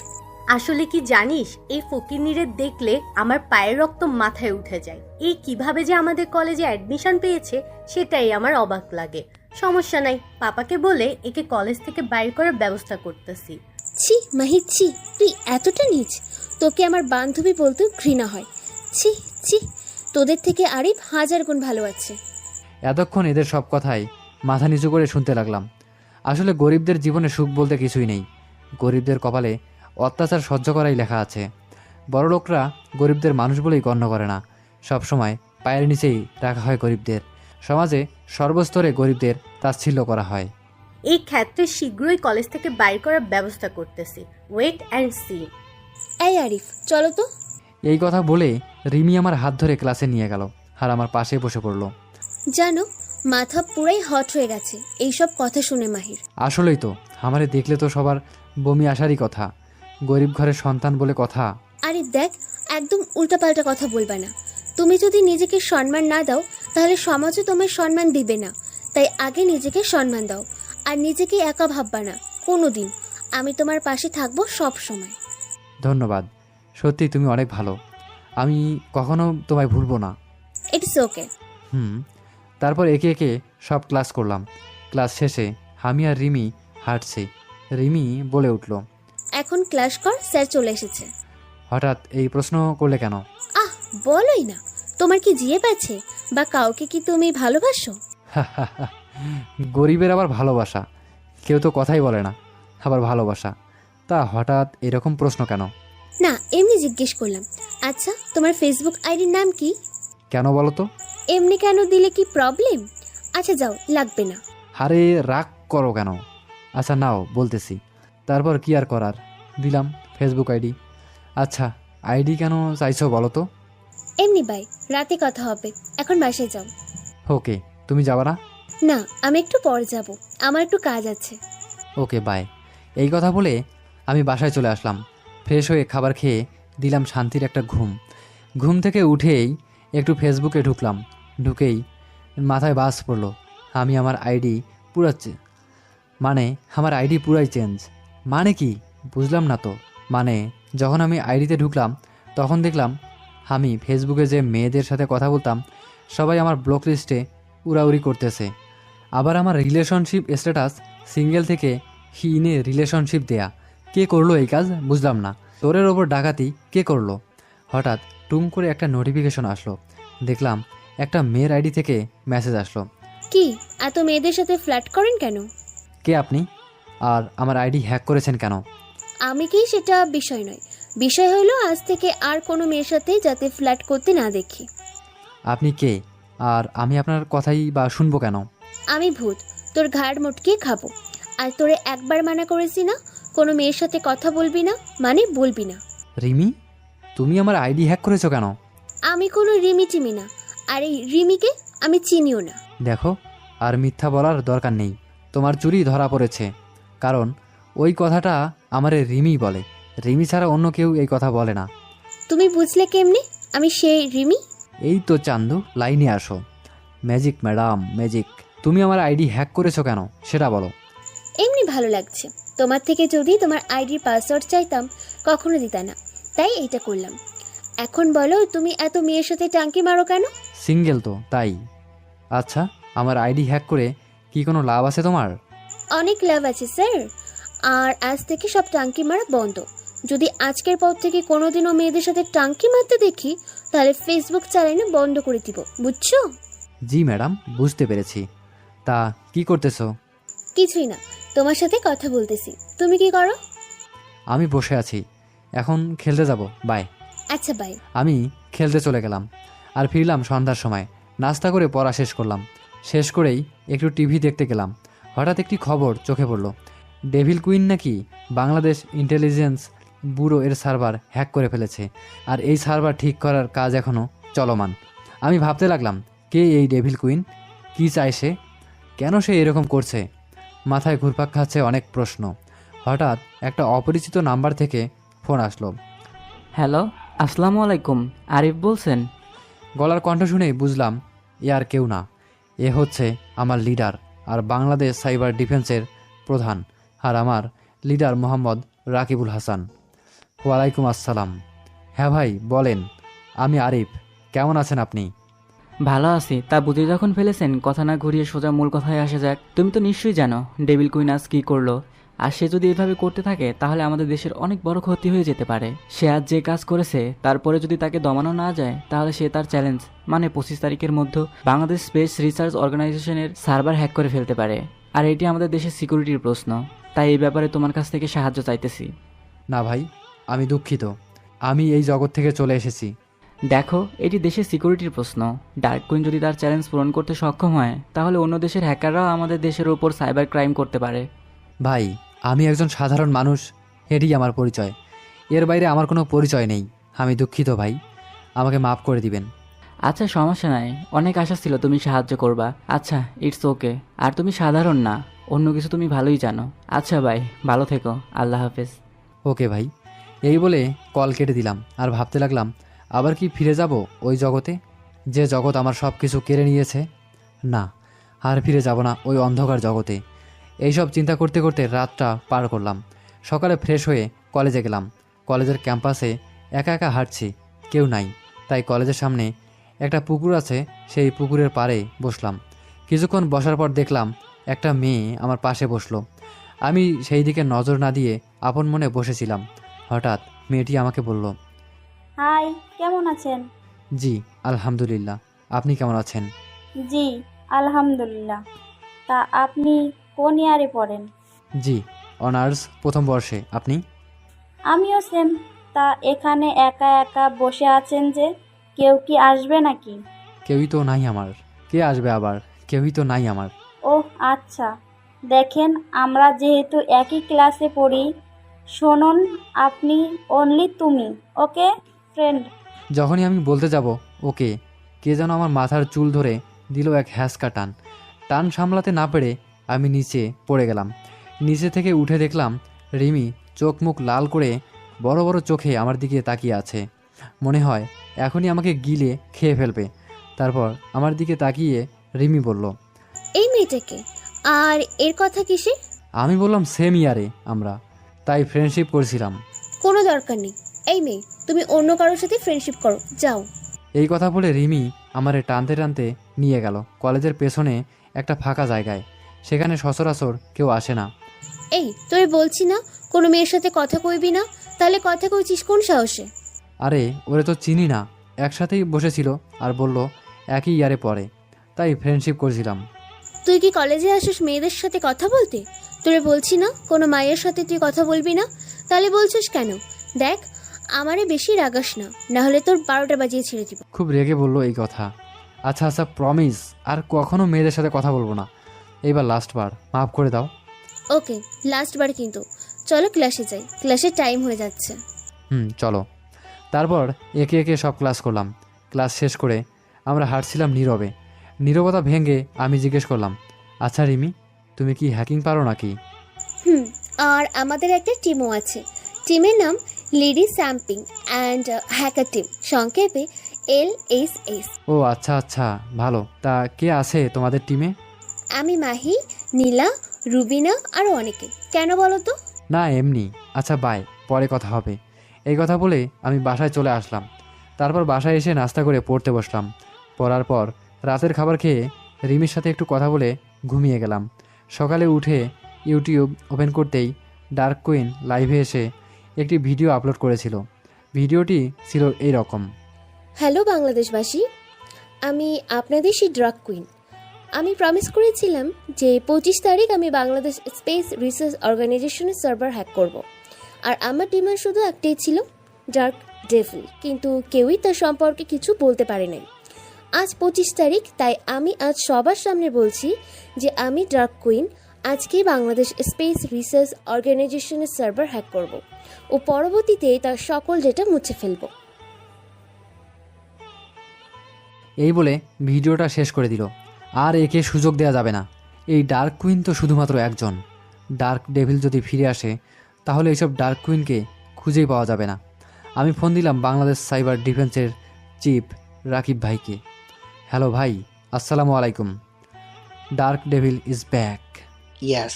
আসলে কি জানিস, এই ফকিরনিরে দেখলে আমার পায়ের রক্ত মাথায় উঠে যায়। এই কিভাবে যে আমাদের কলেজে অ্যাডমিশন পেয়েছে সেটাই আমার অবাক লাগে। সমস্যা নাই, পাপাকে বলে একে কলেজ থেকে বাইর করার ব্যবস্থা করতেছি। ছি মাহি, ছি, তুই এতটা নীচ? তোকে আমার বান্ধবী বলতে ঘৃণা হয়। ছি ছি, তোদের থেকে আরিফ 1000 গুণ ভালো আছে। এতক্ষণ এদের সব কথাই মাথা নিচু করে শুনতে লাগলাম। আসলে গরিবদের জীবনে সুখ বলতে কিছুই নেই। গরিবদের কপালে অত্যাচার সহ্য করাই লেখা আছে। বড়লোকরা গরিবদের মানুষ বলেই গণ্য করে না, সবসময় পায়ের নিচেই রাখা হয় গরিবদের। সমাজে সর্বস্তরে গরিবদের তাচ্ছিল্য করা হয়। এই খ্যাতটা শীঘ্রই কলেজ থেকে বাইর করার ব্যবস্থা করতেছি, ওয়েট অ্যান্ড সি। এই আরিফ, চলো তো। এই কথা বলে রিমি আমার হাত ধরে ক্লাসে নিয়ে গেল, আর আমার পাশে বসে পড়ল। জানো, মাথা পুরাই হট হয়ে গেছে এইসব কথা শুনে মাহির। আসলেই তো, আমারে দেখলে তো সবার বমি আসারই কথা। গরিব ঘরের সন্তান বলে কথা। আরে দেখ, একদম উল্টাপাল্টা কথা বলবা না। তুমি যদি নিজেকে সম্মান না দাও তাহলে সমাজও তোমায় সম্মান দিবে না। তাই আগে নিজেকে সম্মান দাও, আর নিজেকে একা ভাববা না কোনোদিন। আমি তোমার পাশে থাকবো সব সময়। ধন্যবাদ, সত্যি তুমি অনেক ভালো। আমি কখনো তোমায় ভুলবো না। It's okay. তারপর একে একে সব ক্লাস করলাম। ক্লাস শেষে আমি আর রিমি হাঁটছি। রিমি বলে উঠল, এখন ক্লাস কর, স্যার চলে এসেছে। হঠাৎ এই প্রশ্ন করলে কেন? আহ, বলোই না। তোমার কি জিয়ে পাচ্ছে, বা কাউকে কি তুমি ভালোবাসো? গরিবের আবার ভালোবাসা? কেউ তো কথাই বলে না, আবার ভালোবাসা। তা হঠাৎ এরকম প্রশ্ন কেন? না, এমনি জিজ্ঞেস করলাম। আচ্ছা, তোমার ফেসবুক আইডির নাম কি? কেন বলো তো? এমনি কেন দিলে কি প্রবলেম? আচ্ছা যাও, লাগবে না। আরে রাগ করো কেন? আচ্ছা নাও, বলতেছি। তারপর কি আর করার, দিলাম ফেসবুক আইডি। আচ্ছা, আইডি কেন চাইছো বলো তো? এমনি বাই, রাতে কথা হবে, এখন বাসায় যাও। ওকে, তুমি যাবা না? না, আমি একটু পরে যাব, আমার একটু কাজ আছে। Okay bye. এই কথা বলে আমি বাসায় চলে আসলাম। ফ্রেশ হয়ে খাবার খেয়ে দিলাম শান্তির একটা ঘুম। ঘুম থেকে উঠেই একটু ফেসবুকে ঢুকলাম। ঢুকেই মাথায় বাস পড়লো, আমি আমার আইডি আমার আইডি পুরাই চেঞ্জ। মানে কি বুঝলাম না তো। মানে যখন আমি আইডিতে ঢুকলাম তখন দেখলাম আমি ফেসবুকে যে মেয়েদের সাথে কথা বলতাম সবাই আমার ব্লক লিস্টে উড়াউড়ি করতেছে। আবার আমার রিলেশনশিপ স্ট্যাটাস সিঙ্গেল থেকে ইনে রিলেশনশিপ দেয়া। কে করলো এই কাজ বুঝলাম না। তোরের ওপর ডাকাতি কে করলো? হঠাৎ টুম করে একটা নোটিফিকেশন আসলো। দেখলাম একটা মেয়ের আইডি থেকে মেসেজ আসলো। কি, এত মেয়েদের সাথে ফ্ল্যাট করেন কেন? কে আপনি? আর আমার আইডি হ্যাক করেছেন কেন? আমি কি সেটা বিষয় নয়। বিষয় হলো আজ থেকে আর কোনো মেয়ের সাথে যাতে ফ্ল্যাট করতে না দেখি। আপনি কে? আর আমি আপনার কথাই বা শুনবো কেন? আমি ভূত, তোর ঘাড় মুটকিয়ে খাবো। আর তোরে একবার মানা করেছি না, কোনো মেয়ের সাথে কথা বলবি না, মানে বলবি না। রিমি, তুমি আমার আইডি হ্যাক করেছো কেন? আমি কোনো রিমি টিমি না, আর এই রিমিকে আমি চিনিও না। দেখো, আর মিথ্যা বলার দরকার নেই। তোমার চুরি ধরা পড়েছে। কারণ ওই কথাটা আমারে রিমি বলে। রিমি ছাড়া অন্য কেউ এই কথা বলে না। তুমি বুঝলে কেমনে আমি সেই রিমি? এই তো চান্দু, লাইনে আসো। Magic madam, magic. তুমি আমার আইডি হ্যাক করেছো কেন সেটা বলো। এমনি ভালো লাগছে। তোমার থেকে যদি তোমার আইডির পাসওয়ার্ড চাইতাম কখনো দিতা না, তাই এইটা করলাম। এখন বলো, তুমি এত মেয়ের সাথে টাঙ্কি মারো কেন? সিঙ্গেল তো তাই। আচ্ছা, আমার আইডি হ্যাক করে কি কোনো লাভ আছে তোমার? অনেক লাভ আছে স্যার। আর আজ থেকে সব টাঙ্কি মারা বন্ধ। যদি আজকের পর থেকে কোনোদিনও মেয়েদের সাথে টাঙ্কি মারতে দেখি, তাহলে ফেসবুক চালানো বন্ধ করে দিব, বুঝছো? জি ম্যাডাম, বুঝতে পেরেছি। তা কি করতেছো? কিছুই না, তোমার সাথে কথা বলতেছি। তুমি কি করো? আমি বসে আছি, এখন খেলতে যাব। বাই। আচ্ছা বাই। আমি খেলতে চলে গেলাম আর ফিরলাম সন্ধ্যার সময়। নাস্তা করে পড়া শেষ করলাম। শেষ করেই একটু টিভি দেখতে গেলাম। হঠাৎ একটি খবর চোখে পড়ল। ডেভিল কুইন নাকি বাংলাদেশ ইন্টেলিজেন্স ব্যুরো এর সার্ভার হ্যাক করে ফেলেছে, আর এই সার্ভার ঠিক করার কাজ এখনও চলমান। আমি ভাবতে লাগলাম, কে এই ডেভিল কুইন? কী চায় সে? কেন সে এরকম করছে? মাথায় ঘুরপাক খাচ্ছে অনেক প্রশ্ন। হঠাৎ একটা অপরিচিত নাম্বার থেকে ফোন আসলো। হ্যালো, আসসালামু আলাইকুম। আরিফ বলছেন? গলার কণ্ঠ শুনেই বুঝলাম এ আর কেউ না, এ হচ্ছে আমার লিডার আর বাংলাদেশ সাইবার ডিফেন্সের প্রধান, আর আমার লিডার মোহাম্মদ রাকিবুল হাসান। ওয়ালাইকুম আসসালাম। হ্যাঁ ভাই বলেন, আমি আরিফ। কেমন আছেন আপনি? ভালো আছি। তা বুঝে যখন ফেলেছেন, কথা না ঘুরিয়ে সোজা মূল কথায় আসা যাক। তুমি তো নিশ্চয়ই জানো ডেভিল কুইন আজ কী করলো। আর সে যদি এভাবে করতে থাকে তাহলে আমাদের দেশের অনেক বড় ক্ষতি হয়ে যেতে পারে। সে আজ যে কাজ করেছে তারপরে যদি তাকে দমানো না যায়, তাহলে সে তার চ্যালেঞ্জ মানে 25 তারিখের মধ্যে বাংলাদেশ স্পেস রিসার্চ অর্গানাইজেশনের সার্ভার হ্যাক করে ফেলতে পারে। আর এটি আমাদের দেশের সিকিউরিটির প্রশ্ন, তাই এই ব্যাপারে তোমার কাছ থেকে সাহায্য চাইতেছি। না ভাই, আমি দুঃখিত। আমি এই জগৎ থেকে চলে এসেছি। দেখো, এটি দেশের সিকিউরিটির প্রশ্ন। ডার্ক কুইন যদি তার চ্যালেঞ্জ পূরণ করতে সক্ষম হয়, তাহলে অন্য দেশের হ্যাকাররাও আমাদের দেশের ওপর সাইবার ক্রাইম করতে পারে। ভাই, আমি একজন সাধারণ মানুষ, এটি আমার পরিচয়। এর বাইরে আমার কোনো পরিচয় নেই। আমি দুঃখিত ভাই, আমাকে মাফ করে দিবেন। আচ্ছা, সমস্যা নাই। অনেক আশা ছিল তুমি সাহায্য করবা। আচ্ছা, ইটস ওকে। আর তুমি সাধারণ না, অন্য কিছু তুমি ভালোই জানো। আচ্ছা ভাই, ভালো থেকো। আল্লাহ হাফেজ। ওকে ভাই। এই বলে কল কেটে দিলাম আর ভাবতে লাগলাম, আবার কি ফিরে যাব ওই জগতে, যে জগৎ আমার সব কিছু কেড়ে নিয়েছে? না, আর ফিরে যাব না ওই অন্ধকার জগতে। এইসব চিন্তা করতে করতে রাতটা পার করলাম। সকালে ফ্রেশ হয়ে কলেজে গেলাম। কলেজের ক্যাম্পাসে একা একা হাঁটছি, কেউ নাই। তাই কলেজের সামনে একটা পুকুর আছে, সেই পুকুরের পাড়ে বসলাম। কিছুক্ষণ বসার পর দেখলাম একটা মেয়ে আমার পাশে বসলো। আমি সেই দিকে নজর না দিয়ে আপন মনে বসেছিলাম। হঠাৎ মেয়েটি আমাকে বলল, হাই, কেমন আছেন? জি আলহামদুলিল্লাহ, আপনি কেমন আছেন? জি আলহামদুলিল্লাহ। তা আপনি কোন ইয়ারে পড়েন? জি অনার্স প্রথম বর্ষে। আপনি? আমিও সেম। তা এখানে একা একা বসে আছেন যে, কেউ কি আসবে নাকি? কেউই তো নাই আমার। কে আসবে আবার? কেউই তো নাই আমার। ওহ আচ্ছা, দেখেন আমরা যেহেতু একই ক্লাসে পড়ি, শুনুন আপনি অনলি তুমি, ওকে ফ্রেন্ড? যখনই আমি বলতে যাব ওকে, কে যেন আমার মাথার চুল ধরে দিল এক হ্যাঁচকা টান। টান সামলাতে না পেরে আমি নিচে পড়ে গেলাম। নিচে থেকে উঠে দেখলাম রিমি চোখ মুখ লাল করে বড় বড় চোখে আমার দিকে তাকিয়ে আছে। মনে হয় এখনই আমাকে গিলে খেয়ে ফেলবে। তারপর আমার দিকে তাকিয়ে রিমি বলল, এই মেয়েটাকে আর এর কথা কিসে? আমি বললাম সেম ইয়ারে আমরা, তাই ফ্রেন্ডশিপ করছিলাম। কোনো দরকার নেই। এই মেয়ে, তুমি অন্য কারোর সাথে ফ্রেন্ডশিপ করো, যাও। এই কথা বলে রিমি আমারে টানতে টানতে নিয়ে গেল কলেজের পেছনে একটা ফাঁকা জায়গায়। সেখানে সচরাচর কেউ আসে না। এই তোরে বলছি না কোনো মেয়ের সাথে কথা কইবি না, তাহলে কথা কইছিস কোন সাহসে? আরে ওরে তো চিনি না, একসাথেই বসেছিল আর বলল একই ইয়ারে পড়ে, তাই ফ্রেন্ডশিপ করছিলাম। তুই কি কলেজে আসিস মেয়েদের সাথে কথা বলতে? তোরে বলছি না কোনো মায়ের সাথে তুই কথা বলবি না, তাহলে বলছিস কেন? দেখ, আমারে বেশি রাগাস না, না হলে তোর 12টা বাজিয়ে ছেড়ে দিব। খুব রেগে বলল এই কথা। আচ্ছা আচ্ছা, প্রমিস আর কখনো মেয়েদের সাথে কথা বলবো না। এইবার লাস্টবার মাফ করে দাও। ওকে, লাস্ট বার কিন্তু। চলো ক্লাসে যাই, ক্লাসের টাইম হয়ে যাচ্ছে। চলো। তারপর একে একে সব ক্লাস করলাম। ক্লাস শেষ করে আমরা হাঁটছিলাম নীরবে। নীরবতা ভেঙে আমি জিজ্ঞেস করলাম, আচ্ছা রিমি, তুমি কি হ্যাকিং পারো নাকি? হুম, আর আমাদের একটা টিমও আছে। টিমের নাম লেডি স্যাম্পিং অ্যান্ড হ্যাকার টিম, সংক্ষেপে LSS। ও আচ্ছা আচ্ছা, ভালো। তা কে আছে তোমাদের টিমে? আমি, মাহি, নীলা, রুবিনা আরও অনেকে। কেন বলো তো? না এমনি। আচ্ছা বাই, পরে কথা হবে। এই কথা বলে আমি বাসায় চলে আসলাম। তারপর বাসায় এসে নাস্তা করে পড়তে বসলাম। পড়ার পর রাতের খাবার খেয়ে রিমির সাথে একটু কথা বলে ঘুমিয়ে গেলাম। সকালে উঠে ইউটিউব ওপেন করতেই ডার্ক কুইন লাইভে এসে একটি ভিডিও আপলোড করেছিল। ভিডিওটি ছিল এই রকম। হ্যালো বাংলাদেশবাসী, আমি আপনাদের সেই ড্রাগ কুইন। আমি প্রমিস করেছিলাম যে 25 তারিখ আমি বাংলাদেশ স্পেস রিসার্চ অর্গানাইজেশনের সার্ভার হ্যাক করব। আর আমার ডিমান্ড শুধু একটাই ছিল, ডার্ক ডেভিল। কিন্তু কেউই তার সম্পর্কে কিছু বলতে পারে নাই। আজ 25 তারিখ, তাই আমি আজ সবার সামনে বলছি যে আমি ডার্ক কুইন আজকেই বাংলাদেশ স্পেস রিসার্চ অর্গানাইজেশনের সার্ভার হ্যাক করব ও পরবর্তীতে তার সকল ডেটা মুছে ফেলব। এই বলে ভিডিওটা শেষ করে দিল। আর একে সুযোগ দেওয়া যাবে না। এই ডার্ক কুইন তো শুধুমাত্র একজন। ডার্ক ডেভিল যদি ফিরে আসে তাহলে এইসব ডার্ক কুইনকে খুঁজেই পাওয়া যাবে না। আমি ফোন দিলাম বাংলাদেশ সাইবার ডিফেন্সের চিফ রাকিব ভাইকে। হ্যালো ভাই, আসসালামু আলাইকুম। Dark devil is back. Yes,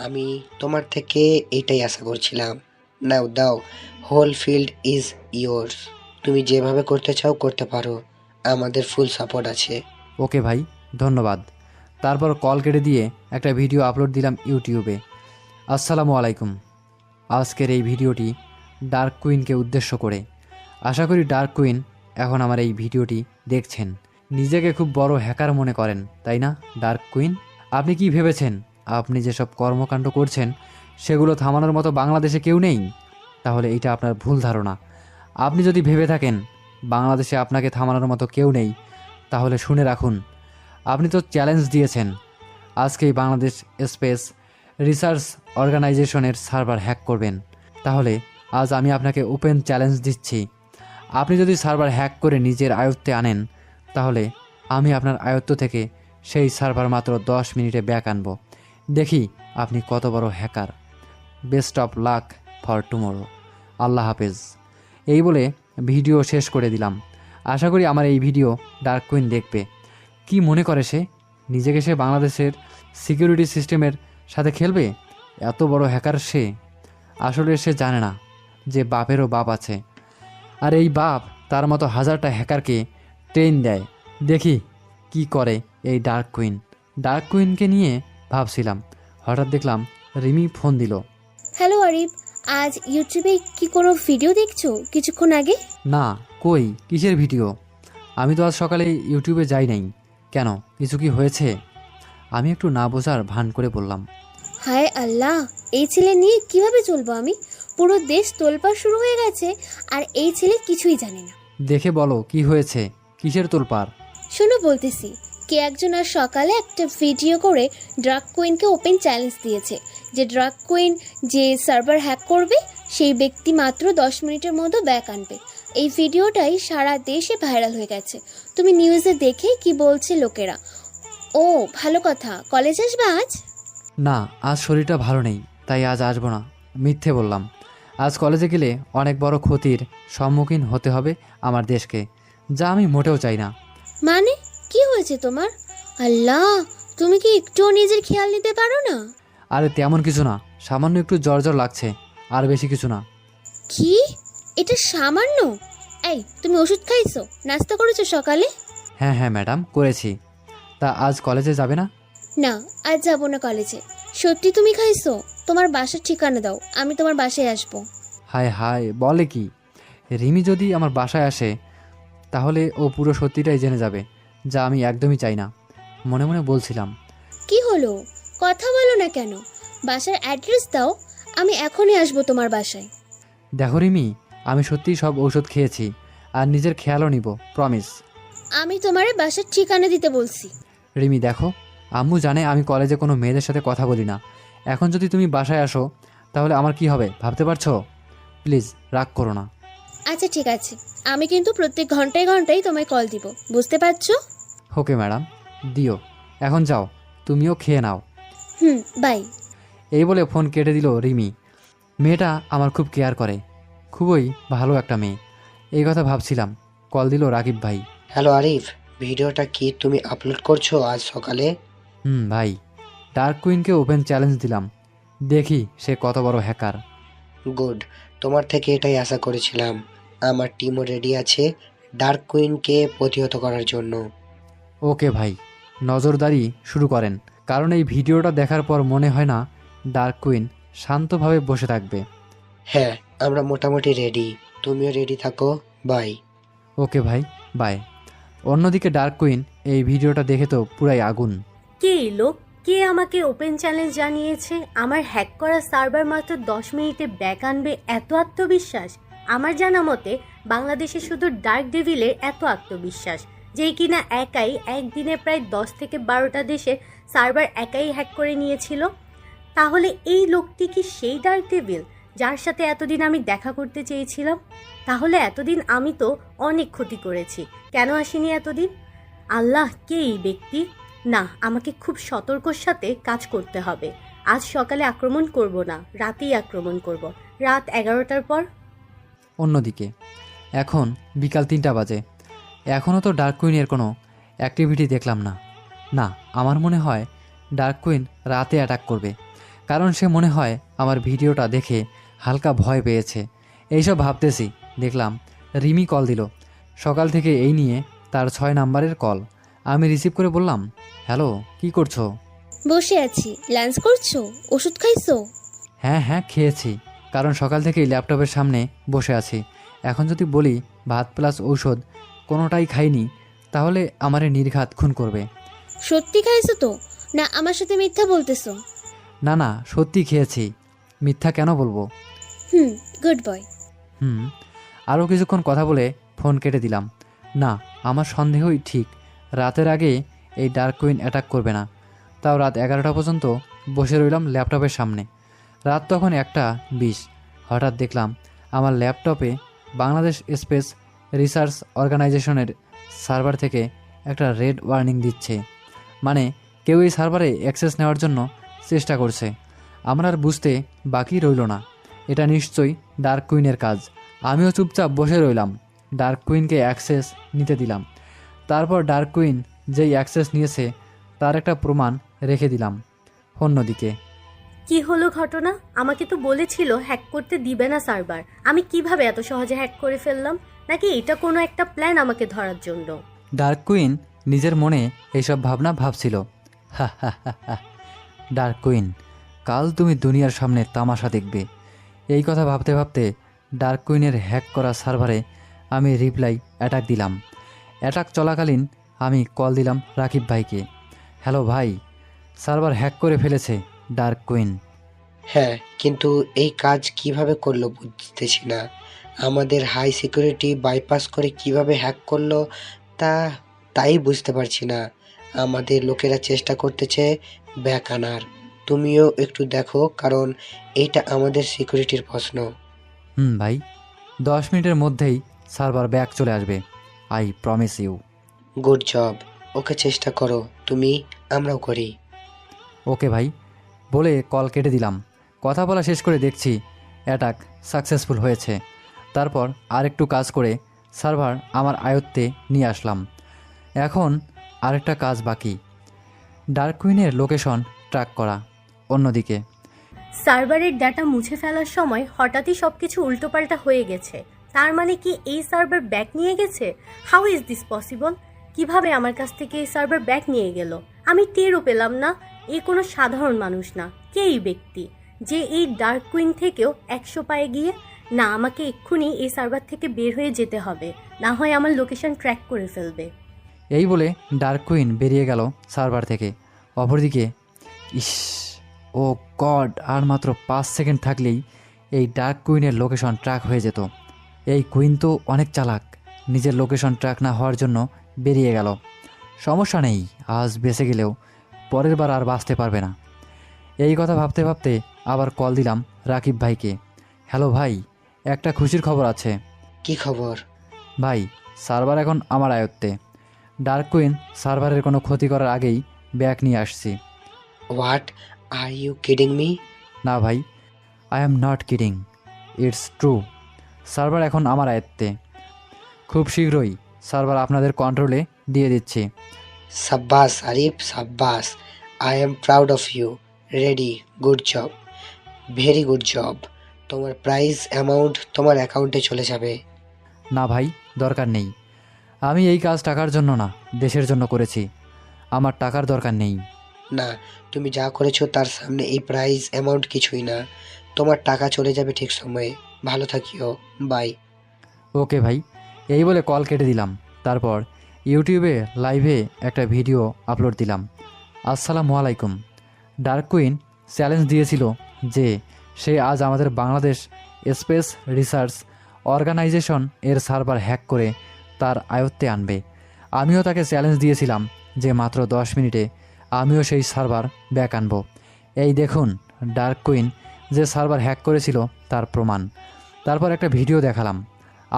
আমি তোমার থেকে এটাই আশা করছিলাম। নাও দাও, হোল ফিল্ড ইজ ইয়োর্স। তুমি যেভাবে করতে চাও করতে পারো, আমাদের ফুল সাপোর্ট আছে। ওকে ভাই, ধন্যবাদ। তারপর কল কেটে দিয়ে একটা ভিডিও আপলোড দিলাম ইউটিউবে। আসসালামু আলাইকুম। আজকের এই ভিডিওটি ডার্ক কুইনকে উদ্দেশ্য করে। আশা করি ডার্ক কুইন এখন আমার এই ভিডিওটি দেখছেন। নিজেকে খুব বড় হ্যাকার মনে করেন, তাই না ডার্ক কুইন? আপনি কি ভেবেছেন আপনি যেসব কর্মকাণ্ড করছেন সেগুলো থামানোর মতো বাংলাদেশে কেউ নেই? তাহলে এইটা আপনার ভুল ধারণা। আপনি যদি ভেবে থাকেন বাংলাদেশে আপনাকে থামানোর মতো কেউ নেই, তাহলে শুনে রাখুন, আপনি তো চ্যালেঞ্জ দিয়েছেন আজকেই বাংলাদেশ স্পেস রিসার্চ অর্গানাইজেশনের সার্ভার হ্যাক করবেন। তাহলে আজ আমি আপনাকে ওপেন চ্যালেঞ্জ দিচ্ছি। আপনি যদি সার্ভার হ্যাক করে নিজের আয়ত্তে আনেন তাহলে আমি আপনার আয়ত্ত থেকে সেই সার্ভার মাত্র 10 মিনিটে ব্যাক আনব। দেখি আপনি কত বড় hacker. Best of luck for tomorrow. আল্লাহ হাফেজ। এই বলে ভিডিও শেষ করে দিলাম। আশা করি আমার এই ভিডিও ডার্ক কুইন দেখবে। কি মনে করে সে? নিজেকে সে বাংলাদেশের সিকিউরিটি সিস্টেমের সাথে খেলবে? এত বড় হ্যাকার সে। আসলে সে জানে না যে বাপেরও বাপ আছে, আর এই বাপ তার মতো হাজারটা হ্যাকারকে ট্রেন দেয়। দেখি কি করে এই ডার্ক কুইন। ডার্ক কুইনকে নিয়ে ভাবছিলাম, হঠাৎ দেখলাম রিমি ফোন দিল। হ্যালো আরিফ, আজ ইউটিউবে কি কোনো ভিডিও দেখছো কিছুক্ষণ আগে? না, কই, কিসের ভিডিও? আমি তো আজ সকালে ইউটিউবে যাই নাই। কেন, কিছু কি হয়েছে? আমি একটু না বোঝার ভান করে বললাম। হায় আল্লাহ, এই ছেলে নিয়ে কিভাবে চলবো আমি? পুরো দেশ তোলপাড় শুরু হয়ে গেছে আর এই ছেলে কিছুই জানে না। দেখে বলো কি হয়েছে, কিসের তোলপাড়? শোনো বলতেছি, কে একজন আর সকালে একটা ভিডিও করে ড্রাগ কুইনকে ওপেন চ্যালেঞ্জ দিয়েছে যে ড্রাগ কুইন যে সার্ভার হ্যাক করবে সেই ব্যক্তি মাত্র 10 মিনিটের মধ্যে ব্যাক আনবে। এই ভিডিওটাই সারা দেশে ভাইরাল হয়ে গেছে। তুমি নিউজে দেখে কি বলছে লোকেরা। ও ভালো কথা, কলেজ আসবে আজ? না, আজ শরীরটা ভালো নেই, তাই আজ আসবো না। মিথ্যে বললাম। আজ কলেজে গেলে অনেক বড় ক্ষতির সম্মুখীন হতে হবে আমার দেশকে, যা আমি মোটেও চাই না। মানে কি হয়েছে তোমার? আল্লাহ, তুমি কি একটুও নিজের খেয়াল নিতে পারো না? আরে তেমন কিছু না, সামান্য একটু জ্বর জ্বর লাগছে, আর বেশি কিছু না। কি? এটা সামান্য? এই, তুমি ওষুধ খাইছো? নাস্তা করেছো সকালে? হ্যাঁ হ্যাঁ ম্যাডাম, করেছি। তা আজ কলেজে যাবে না? না, আজ যাবো না কলেজে। সত্যি তুমি খাইছো? তোমার বাসার ঠিকানা দাও, আমি তোমার বাসায় আসবো। হায় হায়, বলে কি? রিমি যদি আমার বাসায় আসে তাহলে ও পুরো সত্যিটাই জেনে যাবে, যা আমি একদমই চাই না। মনে মনে বলছিলাম। কি হলো, কথা বলো না কেন? বাসার অ্যাড্রেস দাও, আমি এখনই আসবো তোমার বাসায়। দেখো রিমি, আমি সত্যিই সব ঔষধ খেয়েছি আর নিজের খেয়ালও নিব, প্রমিস। আমি তোমারে বাসার ঠিকানা দিতে বলছি। রিমি দেখো, আম্মু জানে আমি কলেজে কোনো মেয়েদের সাথে কথা বলি না। এখন যদি তুমি বাসায় আসো তাহলে আমার কি হবে ভাবতে পারছো? প্লিজ রাগ করো না। আচ্ছা ঠিক আছে, আমি কিন্তু প্রত্যেক ঘন্টায় ঘন্টায় তোমায় কল দিব, বুঝতে পারছো? ওকে ম্যাডাম, দিও। এখন যাও, তুমিও খেয়ে নাও। বাই। এই বলে ফোন কেটে দিল রিমি। মেয়েটা আমার খুব কেয়ার করে, খুবই ভালো একটা মেয়ে। এই কথা ভাবছিলাম, কল দিল রাকিব ভাই। হ্যালো আরিফ, ভিডিওটা কি তুমি আপলোড করছো আজ সকালে? ভাই, ডার্ক কুইনকে ওপেন চ্যালেঞ্জ দিলাম, দেখি সে কত বড় হ্যাকার। গুড, তোমার থেকে এটাই আশা করেছিলাম। আমার টিমও রেডি আছে ডার্ক কুইনকে প্রতিহত করার জন্য। ওকে ভাই, নজরদারি শুরু করেন, কারণ এই ভিডিওটা দেখার পর মনে হয় না ডার্ক কুইন শান্তভাবে বসে থাকবে। হ্যাঁ, আমরা মোটামুটি রেডি, তুমিও রেডি থাকো। বাই। ওকে ভাই, বাই। অন্যদিকে ডার্ক কুইন এই ভিডিওটা দেখে তো পুরাই আগুন। কে এই লোক? কে আমাকে ওপেন চ্যালেঞ্জ জানিয়েছে? আমার হ্যাক করা সার্ভার মাত্র 10 মিনিটে ব্যাক আনবে, এত আত্মবিশ্বাস? আমার জানা মতে বাংলাদেশে শুধু ডার্ক ডেভিলের এত আত্মবিশ্বাস, যেই কিনা একাই একদিনে প্রায় 10 থেকে 12টা দেশে সার্ভার একাই হ্যাক করে নিয়েছিল। তাহলে এই লোকটি কি সেই ডার্ক ডেভিল যার সাথে এতদিন আমি দেখা করতে চেয়েছিলাম? তাহলে এতদিন আমি তো অনেক ক্ষতি করেছি, কেন আসেনি এতদিন? আল্লাহ, কে এই ব্যক্তি? না, আমাকে খুব সতর্কর সাথে কাজ করতে হবে। আজ সকালে আক্রমণ করব না, রাতেই আক্রমণ করব, রাত 11টার পর। অন্যদিকে এখন বিকাল 3টা বাজে, এখনও তো ডার্ক কুইনের কোনো অ্যাক্টিভিটি দেখলাম না। না, আমার মনে হয় ডার্ক কুইন রাতে অ্যাটাক করবে, কারণ সে মনে হয় আমার ভিডিওটা দেখে হালকা ভয় পেয়েছে। এইসব ভাবতেছি দেখলাম রিমি কল দিল। সকাল থেকে এই নিয়ে তার 6 নাম্বারের কল। আমি রিসিভ করে বললাম, হ্যালো, কি করছো? বসে আছি। লাঞ্চ করছো? ওষুধ খাইছো? হ্যাঁ হ্যাঁ, খেয়েছি, কারণ সকাল থেকেই ল্যাপটপের সামনে বসে আছি। এখন যদি বলি ভাত প্লাস ঔষধ কোনোটাই খাইনি, তাহলে আমারে নির্ঘাত খুন করবে। সত্যি খাইছো তো, না আমার সাথে মিথ্যা বলতেছো? না না, সত্যি খেয়েছি, মিথ্যা কেন বলবো? Good boy. আরও কিছুক্ষণ কথা বলে ফোন কেটে দিলাম। না, আমার সন্দেহই ঠিক, রাতের আগে এই ডার্ক কুইন অ্যাটাক করবে না। তাও রাত 11টা পর্যন্ত বসে রইলাম ল্যাপটপের সামনে। রাত তখন 1:20। হঠাৎ দেখলাম আমার ল্যাপটপে বাংলাদেশ স্পেস রিসার্চ অর্গানাইজেশনের সার্ভার থেকে একটা রেড ওয়ার্নিং দিচ্ছে, মানে কেউ এই সার্ভারে অ্যাক্সেস নেওয়ার জন্য চেষ্টা করছে। আমার আর বুঝতে বাকি রইল না, এটা নিশ্চয়ই ডার্ক কুইনের কাজ। আমিও চুপচাপ বসে রইলাম, ডার্ক কুইনকে অ্যাক্সেস নিতে দিলাম। তারপর ডার্ক কুইন যেই অ্যাক্সেস নিয়েছে তার একটা প্রমাণ রেখে দিলাম। অন্যদিকে কি হলো ঘটনা? আমাকে তো বলেছিল হ্যাক করতে দিবে না সার্ভার। আমি কিভাবে এত সহজে হ্যাক করে ফেললাম? নাকি এটা কোনো একটা প্ল্যান আমাকে ধরার জন্য? ডার্ক কুইন নিজের মনে এইসব ভাবনা ভাবছিল। হা হা হা হা। ডার্ক কুইন, কাল তুমি দুনিয়ার সামনে তামাশা দেখবে। এই কথা ভাবতে ভাবতে ডার্ক কুইনের হ্যাক করা সার্ভারে আমি রিপ্লাই অ্যাটাক দিলাম। অ্যাটাক চলাকালীন আমি কল দিলাম রাকিব ভাইকে। হ্যালো ভাই, সার্ভার হ্যাক করে ফেলেছে ডার্ক কুইন। হ্যাঁ, কিন্তু এই কাজ কিভাবে করলো বুঝতেছি না। আমাদের হাই সিকিউরিটি বাইপাস করে কিভাবে হ্যাক করলো তাই বুঝতে পারছি না। আমাদের লোকেরা চেষ্টা করতেছে ব্যাক আনার। তুমিও একটু দেখো, কারণ এইটা আমাদের সিকিউরিটির প্রশ্ন। ভাই, 10 মিনিটের মধ্যেই সার্ভার ব্যাক চলে আসবে, I promise you. Good job, okay চেষ্টা করো তুমি, আমরাও করি। ওকে ভাই বলে কল কেটে দিলাম। কথা বলা শেষ করে দেখছি অ্যাটাক সাকসেসফুল হয়েছে। তারপর আরেকটু কাজ করে সার্ভার আমার আয়ত্তে নিয়ে আসলাম। এখন আরেকটা কাজ বাকি, ডার্ক কুইনের লোকেশন ট্র্যাক করা। অন্যদিকে সার্ভারের ডাটা মুছে ফেলার সময় হঠাৎই সবকিছু উল্টোপাল্টা হয়ে গেছে। তার মানে কি এই সার্ভার ব্যাক নিয়ে গেছে? How is this possible? কিভাবে আমার কাছ থেকে এই সার্ভার ব্যাক নিয়ে গেল? আমি টেরও পেলাম না। এ কোনো সাধারণ মানুষ না। কে এই ব্যক্তি যে এই ডার্ক কুইন থেকেও 100 পায়ে গিয়ে? না, আমাকে এক্ষুনি এই সার্ভার থেকে বের হয়ে যেতে হবে, না হয় আমার লোকেশন ট্র্যাক করে ফেলবে। এই বলে ডার্ক কুইন বেরিয়ে গেল সার্ভার থেকে। অপরদিকে ইস, ও গড, আর মাত্র 5 সেকেন্ড থাকলেই এই ডার্ক কুইনের লোকেশন ট্র্যাক হয়ে যেত। এই কুইন তো অনেক চালাক, নিজের লোকেশন ট্র্যাক না হওয়ার জন্য বেরিয়ে গেল। সমস্যা নেই, আজ বেঁচে গেলেও পরের বার আর বাঁচতে পারবে না। এই কথা ভাবতে ভাবতে আবার কল দিলাম রাকিব ভাইকে। হ্যালো ভাই, একটা খুশির খবর আছে। কি খবর? ভাই, সার্ভার এখন আমার আয়ত্তে। ডার্ক কুইন সার্ভারের কোনো ক্ষতি করার আগেই ব্যাক নিয়ে আসছি। What? Are you kidding me? না ভাই, I am not kidding, it's true. Server এখন আমার আয়ত্তে। খুব শীঘ্রই সার্ভার আপনাদের কন্ট্রোলে দিয়ে দিচ্ছি। সাব্বাস আরিফ, সাব্বাস। I am proud of you. Ready, good job, very good job. তোমার প্রাইজ অ্যামাউন্ট তোমার অ্যাকাউন্টে চলে যাবে। না ভাই, দরকার নেই। আমি এই কাজ টাকার জন্য না, দেশের জন্য করেছি। আমার টাকার দরকার নেই। না, তুমি যা করেছো তার সামনে এই প্রাইজ অ্যামাউন্ট কিছুই না। তোমার টাকা চলে যাবে ঠিক সময়ে। ভালো থাকিও, বাই। ওকে ভাই। এই বলে কল কেটে দিলাম। তারপর ইউটিউবে লাইভে একটা ভিডিও আপলোড দিলাম। আসসালামু আলাইকুম। ডার্ক কুইন চ্যালেঞ্জ দিয়েছিল যে সে আজ আমাদের বাংলাদেশ স্পেস রিসার্চ অর্গানাইজেশন এর সার্ভার হ্যাক করে তার আয়ত্তে আনবে। আমিও তাকে চ্যালেঞ্জ দিয়েছিলাম যে মাত্র 10 মিনিটে আমিও সেই সার্ভার ব্যাক আনব। এই দেখুন ডার্ক কুইন যে সার্ভার হ্যাক করেছিল তার প্রমাণ। তারপর একটা ভিডিও দেখালাম।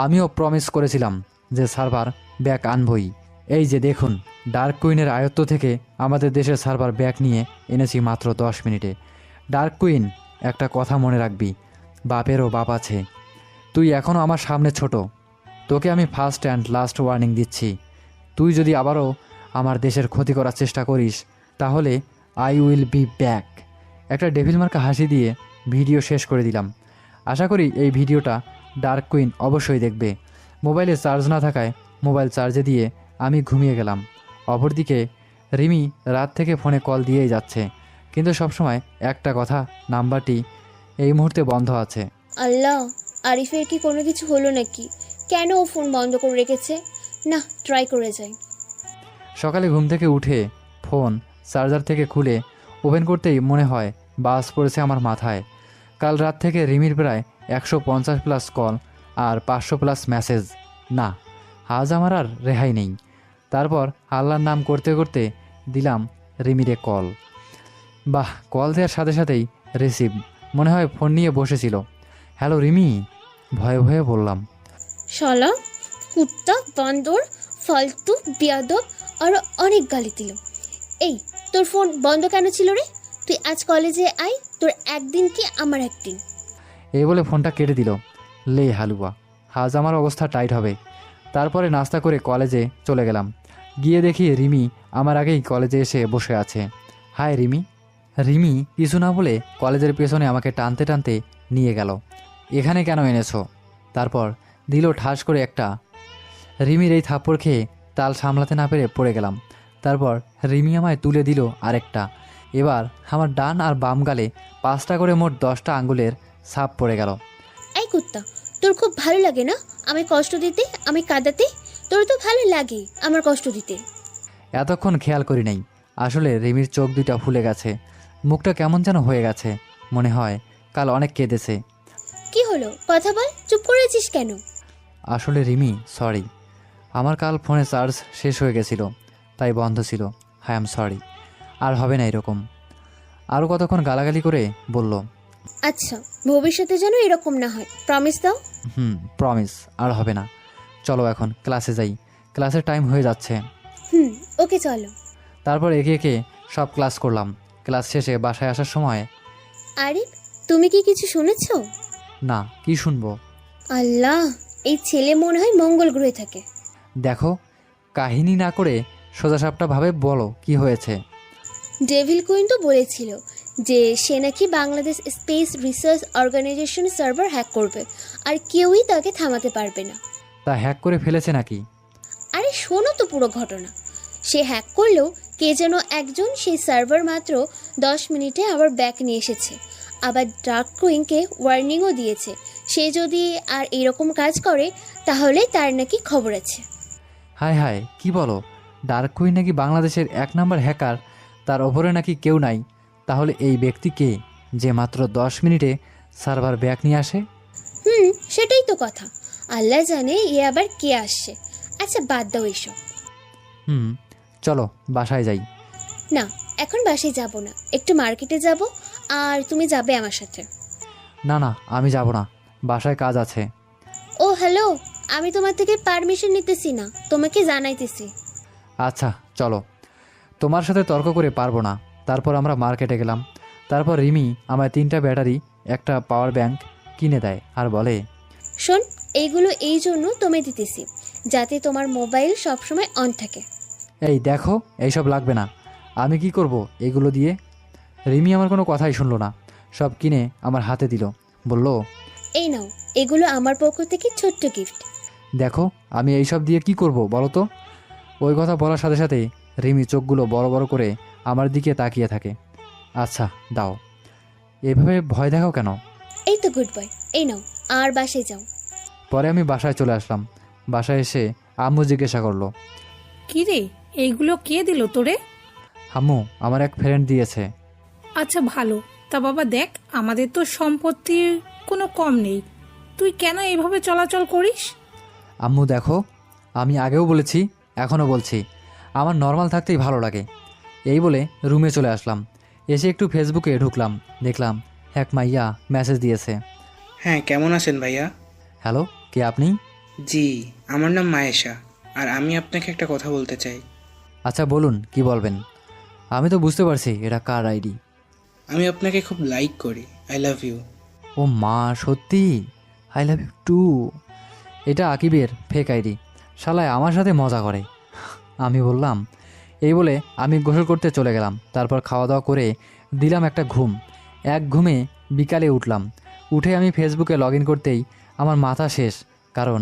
আমিও প্রমিস করেছিলাম যে সার্ভার ব্যাক আনবই। এই যে দেখুন, ডার্ক কুইনের আয়ত্ত থেকে আমাদের দেশের সার্ভার ব্যাক নিয়ে এনেছি মাত্র 10 মিনিটে। ডার্ক কুইন, একটা কথা মনে রাখবি, বাপেরও বাপ আছে। তুই এখনও আমার সামনে ছোট। তোকে আমি ফার্স্ট অ্যান্ড লাস্ট ওয়ার্নিং দিচ্ছি। তুই যদি আবারও আমার দেশের ক্ষতি করার চেষ্টা করিস তাহলে আই উইল বি ব্যাক। একটা ডেভিল মার্কা হাসি দিয়ে ভিডিও শেষ করে দিলাম। আশা করি এই ভিডিওটা ডার্ক কুইন অবশ্যই দেখবে। মোবাইলে চার্জ না থাকায় মোবাইল চার্জে দিয়ে আমি ঘুমিয়ে গেলাম। অপরদিকে রিমি রাত থেকে ফোনে কল দিয়েই যাচ্ছে, কিন্তু সবসময় একটা কথা, নাম্বারটি এই মুহূর্তে বন্ধ আছে। আল্লাহ, আরিফের কি কোনো কিছু হলো নাকি? কেন ও ফোন বন্ধ করে রেখেছে? না, ট্রাই করে যাই। সকালে ঘুম থেকে উঠে ফোন চার্জার থেকে খুলে ওপেন করতেই মনে হয় বাস পড়েছে আমার মাথায়। কাল রাত থেকে রিমির প্রায় 150+ কল আর 500+ মেসেজ। না, আজ আমার আর রেহাই নেই। তারপর আল্লাহর নাম করতে করতে দিলাম রিমিরে কল। বাহ, কল দেওয়ার সাথে সাথেই রিসিভ। মনে হয় ফোন নিয়ে বসেছিল। হ্যালো রিমি, ভয়ে ভয়ে বললাম। শালা, কুত্তা, বান্দর, ফালতু, বিয়াদব, আরো অনেক গালি দিল। এই, তোর ফোন বন্ধ কেন ছিল রে? তুই আজ কলেজে আয়, তোর একদিন কি আমার একদিন। এই বলে ফোনটা কেটে দিল। লে হালুয়া, আজ আমার অবস্থা টাইট হবে। তারপরে নাস্তা করে কলেজে চলে গেলাম। গিয়ে দেখি রিমি আমার আগেই কলেজে এসে বসে আছে। হাই রিমি। রিমি কিছু না বলে কলেজের পেছনে আমাকে টানতে টানতে নিয়ে গেল। এখানে কেন এনেছো? তারপর দিল ঠাস করে একটা। রিমির এই থাপ্পড় খেয়ে তাল সামলাতে না পেরে পড়ে গেলাম। তারপর রিমি আমায় তুলে দিল আরেকটা। এবার আমার ডান আর বাম গালে 5টা করে মোট 10টা আঙ্গুলের ছাপ পড়ে গেল। এই কুত্তা, তোর খুব ভালো লাগে না আমি কষ্ট দিতে, আমি কাঁদাতে? তোর তো ভালো লাগে আমার কষ্ট দিতে। এতক্ষণ খেয়াল করি নাই। আসলে রিমির চোখ দুইটা ফুলে গেছে, মুখটা কেমন যেন হয়ে গেছে। মনে হয় কাল অনেক কেঁদেছে। কি হলো, কথা বল, চুপ করেছিস কেন? আসলে রিমি, সরি, আমার কাল ফোনে চার্জ শেষ হয়ে গেছিল, তাই বন্ধ ছিল। আই এম সরি, আর হবে না এরকম। আরও কতক্ষণ গালাগালি করে বলল, আচ্ছা, ভবিষ্যতে যেন এরকম না হয়, প্রমিস দাও। প্রমিস, আর হবে না। চলো এখন ক্লাসে যাই, ক্লাসের টাইম হয়ে যাচ্ছে। ওকে চলো। তারপর একে একে সব ক্লাস করলাম। ক্লাস শেষে বাসায় আসার সময়, আরে তুমি কি কিছু শুনেছো? না, কি শুনবো? আল্লাহ, এই ছেলে মনে হয় মঙ্গল গ্রহে থাকে। দেখো, কাহিনী না করে সোজাসাপটা ভাবে বলো কি হয়েছে। ডেভিল কুইন তো বলেছিল যে সে নাকি Bangladesh Space Research Organization server hack করবে, আর কেউই তাকে থামাতে পারবে না। তা হ্যাক করে ফেলেছে নাকি? আরে শোনো তো পুরো ঘটনা। সে হ্যাক করলেও কে যেন একজন সেই সার্ভার মাত্র 10 মিনিটে আবার ব্যাক নিয়ে এসেছে। আবার ডার্ক কুইনকে ওয়ার্নিংও দিয়েছে, সে যদি আর এরকম কাজ করে তাহলে তার নাকি খবর আছে। হায় হায়, কি বলো? ডার্ক কুইন নাকি বাংলাদেশের 1 নাম্বার হ্যাকার? তার ওপরে নাকি কেউ নাই? তাহলে এই ব্যক্তি কে যে মাত্র 10 মিনিটে সার্ভার ব্যাক নিয়ে আসে? সেটাই তো কথা। আল্লাহ জানে এ আবার কে আসছে। আচ্ছা বাদ দাও এসব। চলো বাসায় যাই। না, এখন বাসায় যাব না, একটু মার্কেটে যাব, আর তুমি যাবে আমার সাথে। না না, আমি যাব না, বাসায় কাজ আছে। ও হ্যালো, আমি তোমার থেকে পারমিশন নিতেছি না, তোমাকে জানাইতেছি। আচ্ছা চলো, তোমার সাথে তর্ক করে পারবো না। তারপর আমরা মার্কেটে গেলাম। তারপর রিমি আমায় 3টা ব্যাটারি, একটা পাওয়ার ব্যাংক কিনে দেয় আর বলে, শোন, এইগুলো এই জন্য তোমায় দিতেছি যাতে তোমার মোবাইল সবসময় অন থাকে। এই দেখো, এইসব লাগবে না, আমি কি করব এগুলো দিয়ে? রিমি আমার কোনো কথাই শুনলো না, সব কিনে আমার হাতে দিল, বলল, এই নাও, এগুলো আমার পক্ষ থেকে ছোট্ট গিফট। দেখো আমি এইসব দিয়ে কি করব বলো তো? ওই কথা বলার সাথে সাথে রিমি চোখগুলো বড় বড় করে আমার দিকে তাকিয়ে থাকে। আচ্ছা দাও, এভাবে ভয় দেখাও কেন? এই তো গুড বয়, এই নাও, আর বাসায় যাও। পরে আমি বাসায় চলে আসলাম। বাসায় এসে আম্মু জিজ্ঞাসা করলো, কি রে, এইগুলো কে দিল তোরে? আম্মু আমার এক ফ্রেন্ড দিয়েছে। আচ্ছা ভালো, তা বাবা দেখ, আমাদের তো সম্পত্তির কোনো কম নেই, তুই কেন এভাবে চলাচল করিস? আম্মু দেখো, আমি আগেও বলেছি, এখনও বলছি, আমার নর্মাল থাকতেই ভালো লাগে। এই বলে রুমে চলে আসলাম। এসে একটু ফেসবুকে ঢুকলাম, দেখলাম এক মাইয়া মেসেজ দিয়েছে। হ্যাঁ, কেমন আছেন ভাইয়া? হ্যালো, কে আপনি? জি, আমার নাম মায়েশা, আর আমি আপনাকে একটা কথা বলতে চাই। আচ্ছা বলুন, কি বলবেন? আমি তো বুঝতে পারছি এটা কার আইডি। আমি আপনাকে খুব লাইক করি, আই লাভ ইউ। ও মা, সত্যি? I love you too. এটা আকিবের ফেক আইডি, শালায় আমার সাথে মজা করে। আমি বললাম, এই বলে আমি গোসল করতে চলে গেলাম। তারপর খাওয়া দাওয়া করে দিলাম একটা ঘুম। এক ঘুমে বিকালে উঠলাম। উঠে আমি ফেসবুকে লগ ইন করতেই আমার মাথা শেষ, কারণ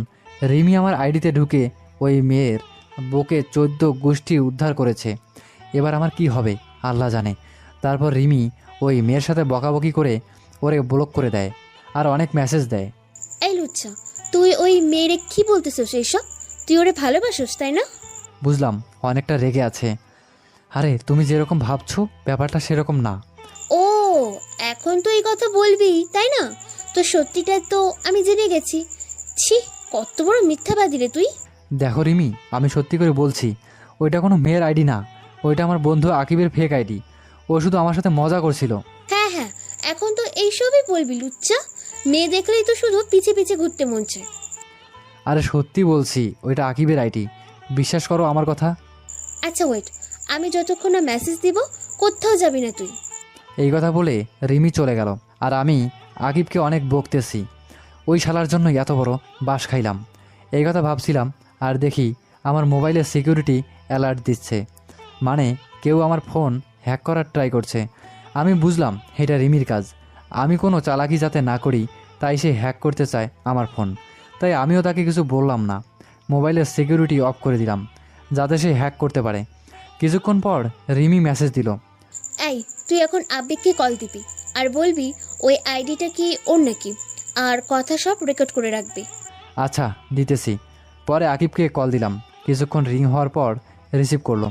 রিমি আমার আইডিতে ঢুকে ওই মেয়ের বুকে 14 গোষ্ঠী উদ্ধার করেছে। এবার আমার কি হবে আল্লাহ জানে। তারপর রিমি ওই মেয়ের সাথে বকাবকি করে ওরে ব্লক করে দেয় আর অনেক মেসেজ দেয়। এই লুচ্চা, তুই ওই মেয়েরে কি বলতেছিস এইসব? তুই ওরে ভালোবাসিস তাই না? বুঝলাম অনেকটা রেগে আছে। আরে তুমি যেরকম ভাবছো ব্যাপারটা সেরকম না। ও, এখন তো এই কথা বলবি তাই না? তো সত্যিটা তো আমি জেনে গেছি। ছি, কত বড় মিথ্যাবাদী রে তুই। দেখো রিমি, আমি সত্যি করে বলছি, ওইটা কোনো মেয়ের আইডি না, ওইটা আমার বন্ধু আকিবের ফেক আইডি। ও শুধু আমার সাথে মজা করছিল। হ্যাঁ হ্যাঁ, এখন তো এইসবই বলবি লুচ্চা। মেয়ে দেখলেই তো শুধু পিছে পিছে ঘুরতে মন চায়। আরে সত্যি বলছি, ওইটা আকিবের আইডি, বিশ্বাস করো আমার কথা। আচ্ছা ওয়েট, আমি যতক্ষণ না মেসেজ দিব কোথাও যাবি না তুই। এই কথা বলে রিমি চলে গেল আর আমি আকিবকে অনেক বকতেছি। ওই শালার জন্য এত বড় বাস খাইলাম, এই কথা ভাবছিলাম। আর দেখি আমার মোবাইলে সিকিউরিটি অ্যালার্ট দিচ্ছে, মানে কেউ আমার ফোন হ্যাক করার ট্রাই করছে। আমি বুঝলাম এটা রিমির কাজ। আমি কোনো চালাকি যাতে না করি তাই সে হ্যাক করতে চায় আমার ফোন, তাই আমিও তাকে কিছু বললাম না। মোবাইলের সিকিউরিটি অফ করে দিলাম যাতে সে হ্যাক করতে পারে। কিছুক্ষণ পর রিমি মেসেজ দিল, এই তুই এখন আবেগকে কল দিবি আর বলবি ওই আইডিটা কি ওর নাকি, আর কথা সব রেকর্ড করে রাখবি। আচ্ছা দিতেছি। পরে আকিবকে কল দিলাম। কিছুক্ষণ রিং হওয়ার পর রিসিভ করলো।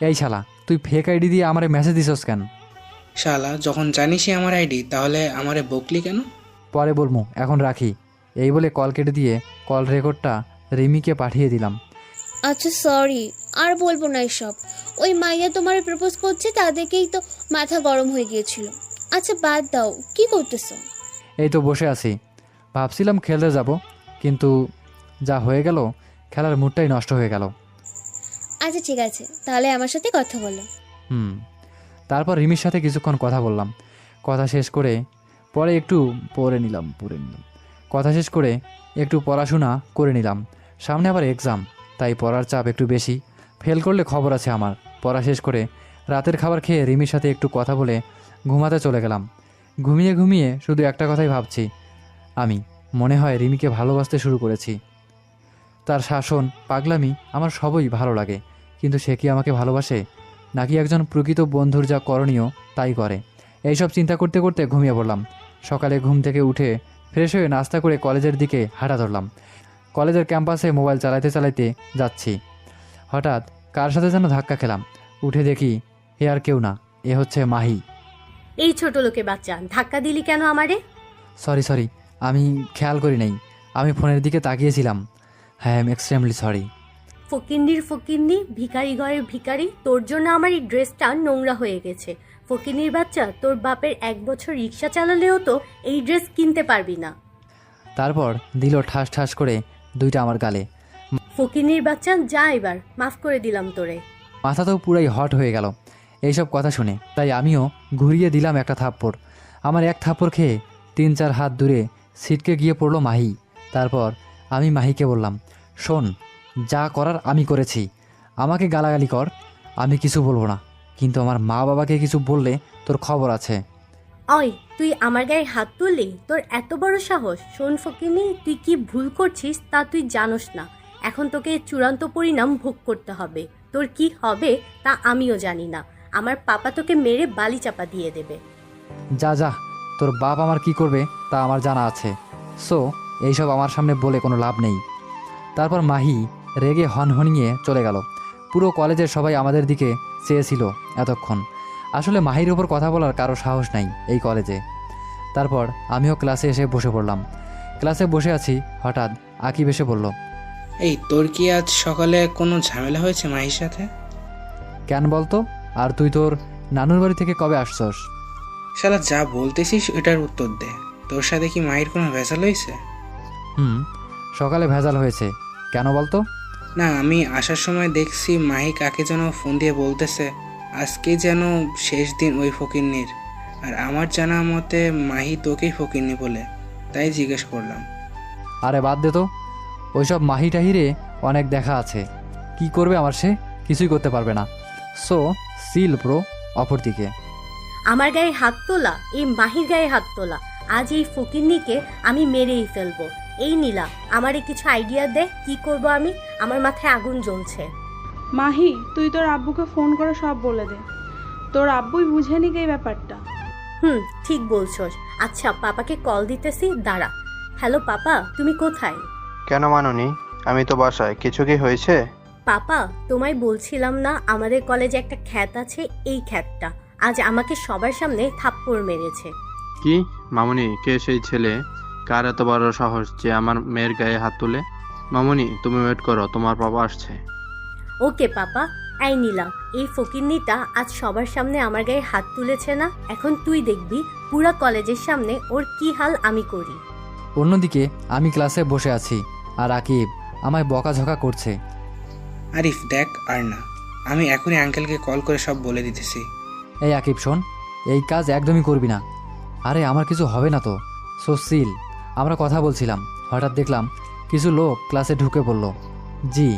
এই শালা, তুই ফেক আইডি দিয়ে আমারে মেসেজ দিছস কেন? শালা, যখন জানিসই আমার আইডি তাহলে আমারে বকলি কেন? পরে বলবো, এখন রাখি। এই বলে কল কেটে দিয়ে কল রেকর্ডটা রিমিকে পাঠিয়ে দিলাম। আচ্ছা সরি, আর বলবো না এসব। ওই মাইয়া তোমার প্রপোজ করছে তা দেখেই তো মাথা গরম হয়ে গিয়েছিল। আচ্ছা বাদ দাও, কি করতেছো? এই তো বসে আছি, ভাবছিলাম খেলতে যাব, কিন্তু যা হয়ে গেল, খেলার মুডটাই নষ্ট হয়ে গেল। আচ্ছা ঠিক আছে, তাহলে আমার সাথে কথা বলো। তারপর রিমির সাথে কিছুক্ষণ কথা বললাম। কথা শেষ করে পরে একটু পড়ে নিলাম। কথা শেষ করে একটু পড়াশোনা করে নিলাম। সামনে আবার এক্সাম, তাই পড়ার চাপ একটু বেশি। ফেল করলে খবর আছে আমার। পড়া শেষ করে রাতের খাবার খেয়ে রিমির সাথে একটু কথা বলে ঘুমাতে চলে গেলাম। ঘুমিয়ে ঘুমিয়ে শুধু একটা কথাই ভাবছি, আমি মনে হয় রিমিকে ভালোবাসতে শুরু করেছি। তার শাসন, পাগলামি আমার সবই ভালো লাগে, কিন্তু সে কি আমাকে ভালোবাসে, নাকি একজন প্রকৃত বন্ধুর যা করণীয় তাই করে? এইসব চিন্তা করতে করতে ঘুমিয়ে পড়লাম। সকালে ঘুম থেকে উঠে ফ্রেশ হয়ে নাস্তা করে কলেজের দিকে হাঁটা ধরলাম। কলেজের ক্যাম্পাসে মোবাইল চালাইতে চালাইতে যাচ্ছি, হঠাৎ কার সাথে যেন ধাক্কা খেলাম। উঠে দেখি এ আর কেউ না, এ হচ্ছে মাহি। এই ছোট লোকে বাচ্চা, ধাক্কা দিলি কেন আমারে? সরি, আমি খেয়াল করি নাই, আমি ফোনের দিকে তাকিয়েছিলাম। হ্যাঁ, আই এম এক্সট্রিমলি সরি। ফকিন্নির ভিখারি ঘরের ভিখারি, তোর জন্য আমার এই ড্রেসটা নোংরা হয়ে গেছে। ফকিন্নির বাচ্চা, তোর বাপের 1 বছর রিক্সা চালালেও তো এই ড্রেস কিনতে পারবি না। তারপর দিল ঠাস ঠাস করে 2টা আমার গালে। ফকিন্নির বাচ্চা, যা এবার, মাফ করে দিলাম তোরে। মাথা তো পুরাই হট হয়ে গেল। এইসব কথা শুনে, তাই আমিও ঘুরিয়ে দিলাম একটা থাপ্পড়। আমার এক থাপ্পড় খেয়ে 3-4 হাত দূরে ছিটকে গিয়ে পড়লো মাহি। তারপর আমি মাহিকে বললাম, শোন, যা করার আমি করেছি, আমাকে গালাগালি কর, আমি কিছু বলবো না, কিন্তু আমার মা বাবাকে কিছু বললে তোর খবর আছে। অয়, তুই আমার গায়ে হাত তুললি? তোর এত বড় সাহস! শোন ফকিনি, তুই কি ভুল করছিস তা তুই জানোস না। এখন তোকে চূড়ান্ত পরিণাম ভোগ করতে হবে। তোর কি হবে তা আমিও জানি না। আমার পাপা তোকে মেরে বালি চাপা দিয়ে দেবে। যা যা, তোর বাপ আমার কি করবে তা আমার জানা আছে। সো এইসব আমার সামনে বলে কোনো লাভ নেই। তারপর মাহি রেগে হনহনিয়ে চলে গেল। পুরো কলেজের সবাই আমাদের দিকে চেয়েছিল এতক্ষণ। আসলে মাহির ওপর কথা বলার কারো সাহস নাই এই কলেজে। তারপর আমিও ক্লাসে এসে বসে পড়লাম। ক্লাসে বসে আছি, হঠাৎ আকিব এসে বলল, এই তোর কি আজ সকালে কোনো ঝামেলা হয়েছে মাহির সাথে? কেন বলতো? আর তুই তোর নানুর বাড়ি থেকে কবে আসছস? শালা যা বলতেছিস ওটার উত্তর দে। তোর সাথে কি মাহির কোনো ভেজাল হয়েছে? সকালে ভেজাল হয়েছে। কেন বলতো? না, আমি আসার সময় দেখছি মাহি কাকে যেন ফোন দিয়ে বলতেছে আজকে যেন শেষ দিন ওই ফকিন্নির। আর আমার জানা মতে মাহি তোকেই ফকিন্নি বলে, তাই জিজ্ঞেস করলাম। আরে বাদ দে তো, ওইসব মাহি টাহিরে অনেক দেখা আছে। কি করবে আমার সে? কিছুই করতে পারবে না। So seal bro. অপরদিকে আমার গায়ে হাত তোলা, এই মাহির গায়ে হাত তোলা, আজ এই ফকিন্নিকে আমি মেরেই ফেলবো। এই নীলা, আমারে কিছু আইডিয়া দে, কি করব আমি? আমার মাথায় আগুন জ্বলছে। মাহি, তুই তোর আব্বুকে ফোন করে সব বলে দে। তোর আব্বুই বুঝে নিক এই ব্যাপারটা। ঠিক বলছস। আচ্ছা, পাপাকে কল দিতেছি, দাঁড়া। হ্যালো পাপা, তুমি কোথায়? কেন মানুনি? আমি তো বাসায়। কিছু কি হয়েছে? পাপা, তোমায় বলছিলাম না আমাদের কলেজে একটা খ্যাত আছে, এই খ্যাতটা আজ আমাকে সবার সামনে থাপ্পড় মেরেছে। কি মামুনি? কে সেই ছেলে? কার এত বড় সাহস যে আমার মেয়ের গায়ে হাত তুলে? মামুনি, তুমি ওয়েট করো, তোমার বাবা আসছে। ওকে পাপা। এই নীলা, এই ফকিন্নিটা আজ সবার সামনে আমার গায়ে হাত তুলেছে না? এখন তুই দেখবি পুরা কলেজের সামনে ওর কি হাল আমি করি। অন্যদিকে আমি ক্লাসে বসে আছি, আর আকিব আমায় বকাঝকা করছে। আরিফ দেখ, আর না, আমি এখনই আঙ্কেলকে কল করে সব বলে দিতেছি। এই আকিব শোন, এই কাজ একদমই করবি না। আরে আমার কিছু হবে না তো। So seal. আমরা কথা বলছিলাম, হঠাৎ দেখলাম কিছু লোক ক্লাসে ঢুকে পড়ল। জি,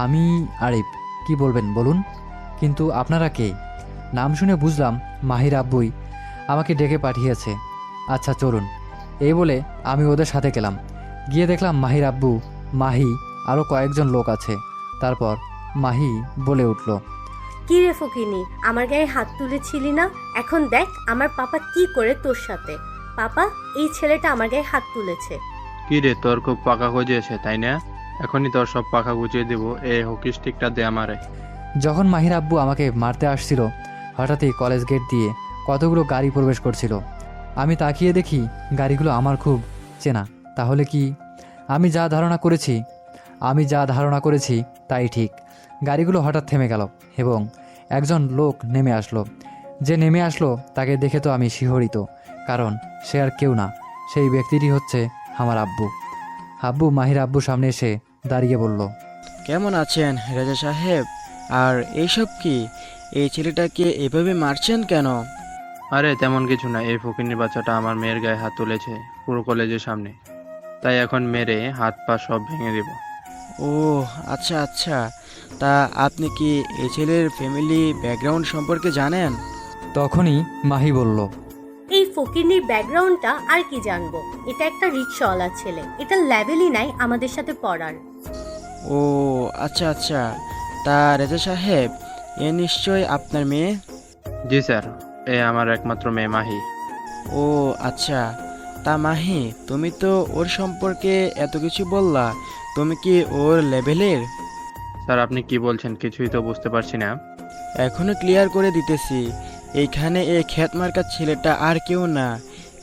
আমি আরিফ। কি বলবেন বলুন? কিন্তু আপনারা কে? নাম শুনে বুঝলাম মাহির আব্বুই আমাকে ডেকে পাঠিয়েছে। আচ্ছা চলুন। এই বলে আমি ওদের সাথে গেলাম। গিয়ে দেখলাম মাহির আব্বু, মাহি, আরও কয়েকজন লোক আছে। তারপর মাহি বলে উঠল, কি রে ফকিনি, আমার গায়ে হাত তুলেছিলি না? এখন দেখ আমার পাপা কি করে তোর সাথে। পাপা, এই ছেলেটা আমার গায়ে হাত তুলেছে। কি রে, তোর খুব পাকা গজিয়েছে তাই না? এখনই তোর সব পাকা গুছিয়ে দেবো। এই হকি স্টিকটা দে আমারে। যখন মাহির আব্বু আমাকে মারতে আসছিল, হঠাৎই কলেজ গেট দিয়ে কতগুলো গাড়ি প্রবেশ করছিল। আমি তাকিয়ে দেখি গাড়িগুলো আমার খুব চেনা। তাহলে কি আমি যা ধারণা করেছি তাই ঠিক। গাড়িগুলো হঠাৎ থেমে গেল এবং একজন লোক নেমে আসলো। যে নেমে আসলো তাকে দেখে তো আমি শিহরিত, কারণ সে আর কেউ না, সেই ব্যক্তিটি হচ্ছে আমার আব্বু। আব্বু মাহির আব্বুর সামনে এসে দাঁড়িয়ে বলল, কেমন আছেন রাজা সাহেব? আর এইসব কি? এই ছেলেটাকে এভাবে মারছেন কেন? আরে তেমন কিছু না, এই ফকিন্নির বাচ্চাটা আমার মেয়ের গায়ে হাত তুলেছে পুরো কলেজের সামনে, তাই এখন মেরে হাত পা সব ভেঙে দেব। ও আচ্ছা আচ্ছা, তা আপনি কি এই ছেলের ফ্যামিলি ব্যাকগ্রাউন্ড সম্পর্কে জানেন? তখনই মাহি বলল, এই ফকিরনির ব্যাকগ্রাউন্ডটা আর কি জানবো? এটা একটা রিক্সাওয়ালার ছেলে, এটা লেভেলই নাই আমাদের সাথে পড়ার। ও আচ্ছা আচ্ছা, তা রেজা সাহেব, এ নিশ্চয় আপনার মেয়ে? জি স্যার, এ আমার একমাত্র মেয়ে মাহি। ও আচ্ছা, তা মাহি, তুমি তো ওর সম্পর্কে এত কিছু বললা, তুমি কি ওর লেভেলের? স্যার আপনি কি বলছেন কিছুই তো বুঝতে পারছি না। এখনো ক্লিয়ার করে দিতেছি, এইখানে এই খ্যাতমার্কা ছেলেটা আর কেউ না,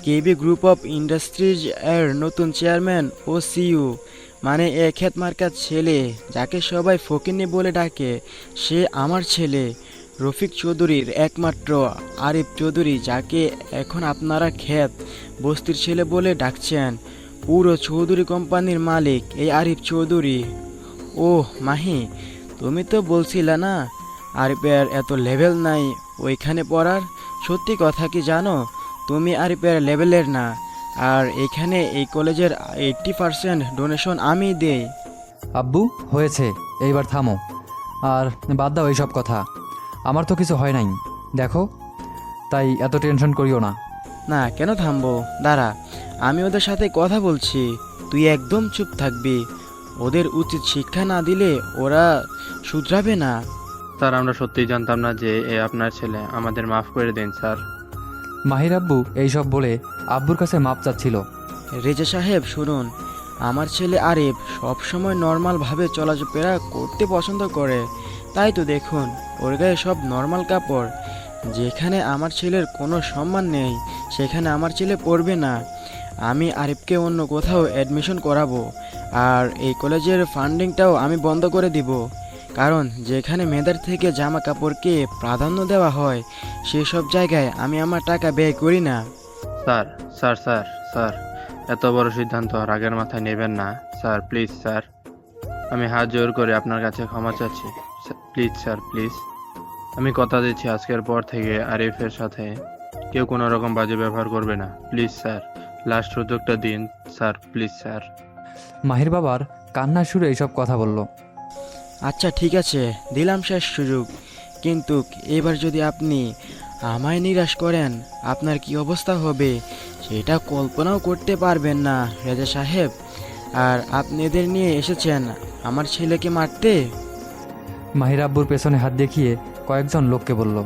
কেবি গ্রুপ অফ ইন্ডাস্ট্রিজ এর নতুন চেয়ারম্যান ও সিইও। মানে এ খ্যাতমার্কা ছেলে যাকে সবাই ফকিন্নি বলে ডাকে, সে আমার ছেলে রফিক চৌধুরীর একমাত্র আরিফ চৌধুরী, যাকে এখন আপনারা খ্যাত বস্তির ছেলে বলে ডাকছেন। পুরো চৌধুরী কোম্পানির মালিক এই আরিফ চৌধুরী। ও মাহি, তুমি তো বলছিলে না আরিফের এত লেভেল নাই ওইখানে পড়ার। সত্যি কথা কি জানো, তুমি আরিফের লেভেলের না। আর এখানে এই কলেজের 80% ডোনেশন আমি দেই। আব্বু হয়েছে, এইবার থামো। আর বাদ দাও এইসব কথা, আমার তো কিছু হয় নাই দেখো, তাই এত টেনশন করিও না। না কেন থামবো, দাঁড়া, আমি ওদের সাথে কথা বলছি, তুই একদম চুপ থাকবি। ওদের উচিত শিক্ষা না দিলে ওরা শুধরাবে না। স্যার আমরা সত্যিই জানতাম না যে এ আপনার ছেলে, আমাদের মাফ করে দিন স্যার। মাহির আব্বু এইসব বলে আব্বুর কাছে মাপ চাচ্ছিল। রেজা সাহেব শুনুন, আমার ছেলে আরিফ সবসময় নর্মালভাবে চলাফেরা করতে পছন্দ করে, তাই তো দেখুন ওর গায়ে সব নর্মাল কাপড়। যেখানে আমার ছেলের কোনো সম্মান নেই সেখানে আমার ছেলে পড়বে না। আমি আরিফকে অন্য কোথাও অ্যাডমিশন করাবো, আর এই কলেজের ফান্ডিংটাও আমি বন্ধ করে দিব। কারণ যেখানে মেয়েদের থেকে জামা কাপড়কে প্রাধান্য দেওয়া হয় সেসব জায়গায় আমি আমার টাকা ব্যয় করি না। স্যার স্যার স্যার স্যার এত বড় সিদ্ধান্ত রাগের মাথায় নেবেন না স্যার, প্লিজ স্যার। আমি হাত জোর করে আপনার কাছে ক্ষমা চাচ্ছি প্লিজ স্যার, প্লিজ। আমি কথা দিচ্ছি আজকের পর থেকে আরিফের সাথে কেউ কোনো রকম বাজে ব্যবহার করবে না, প্লিজ স্যার। লাস্ট সুযোগটা দিন স্যার, প্লিজ স্যার। মাহির বাবার কান্নার সুরে এইসব কথা বলল। আচ্ছা ঠিক আছে, দিলাম শেষ সুযোগ, কিন্তু এবার যদি আপনি আমায় নিরাশ করেন আপনার কি অবস্থা হবে সেটা কল্পনাও করতে পারবেন না রেজা সাহেব। আর আপনি এদের নিয়ে এসেছেন আমার ছেলেকে মারতে। মাহির আব্বুর পেছনে হাত দেখিয়ে কয়েকজন লোককে বলল।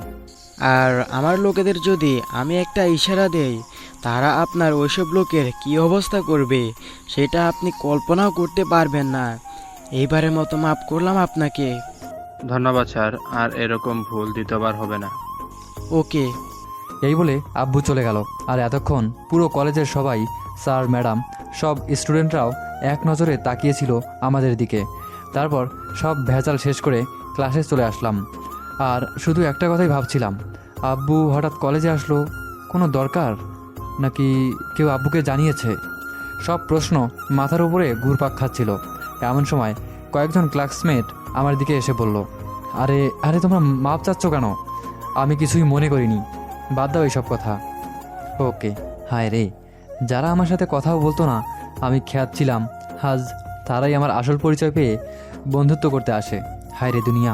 আর আমার লোকেদের যদি আমি একটা ইশারা দেই তারা আপনার ওইসব লোকের কি অবস্থা করবে সেটা আপনি কল্পনাও করতে পারবেন না। এইবারের মতো মাফ করলাম আপনাকে। ধন্যবাদ স্যার, আর এরকম ভুল দ্বিতীয়বার হবে না। ওকে। এই বলে আব্বু চলে গেল। আর এতক্ষণ পুরো কলেজের সবাই, স্যার ম্যাডাম সব স্টুডেন্টরাও এক নজরে তাকিয়েছিল আমাদের দিকে। তারপর সব ভেজাল শেষ করে ক্লাসে চলে আসলাম। আর শুধু একটা কথাই ভাবছিলাম, আব্বু হঠাৎ কলেজে আসলো, কোনো দরকার নাকি কেউ আব্বুকে জানিয়েছে? সব প্রশ্ন মাথার উপরে ঘুরপাক খাচ্ছিল। এমন সময় কয়েকজন ক্লাসমেট আমার দিকে এসে বলল, আরে আরে তোমরা মাপ চাচ্ছ কেন? আমি কিছুই মনে করিনি, বাদ দাও এইসব কথা। ওকে। হায় রে, যারা আমার সাথে কথাও বলতো না আমি খ্যাত ছিলাম, আজ তারাই আমার আসল পরিচয় পেয়ে বন্ধুত্ব করতে আসে। হায় রে দুনিয়া,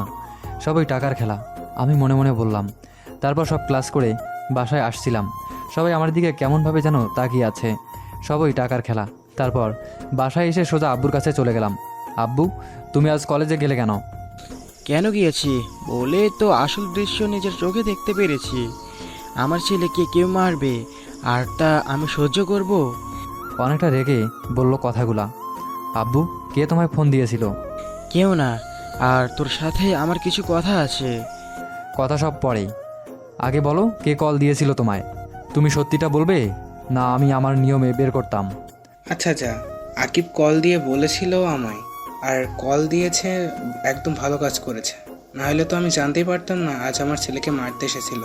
সবই টাকার খেলা, আমি মনে মনে বললাম। তারপর সব ক্লাস করে বাসায় আসছিলাম, সবাই আমার দিকে কেমনভাবে যেন তাকিয়ে আছে। সবই টাকার খেলা। তারপর বাসায় এসে সোজা আব্বুর কাছে চলে গেলাম। আব্বু, তুমি আজ কলেজে গেলে কেন? কেন গিয়েছি বলে তো আসল দৃশ্য নিজের চোখে দেখতে পেরেছি। আমার ছেলেকে কেউ মারবে আর তা আমি সহ্য করব? অনেকটা রেগে বলল কথাগুলা। আব্বু, কে তোমায় ফোন দিয়েছিল? কেউ না, আর তোর সাথে আমার কিছু কথা আছে। কথা সব পরে, আগে বলো কে কল দিয়েছিল তোমায়? তুমি সত্যিটা বলবে না আমি আমার নিয়মে বের করতাম? আচ্ছা যা, আকিব কল দিয়ে বলেছিল আমায়, আর কল দিয়েছে, একদম ভালো কাজ করেছে। না হলে তো আমি জানতেই পারতাম না আজ আমার ছেলেকে মারতে এসেছিল।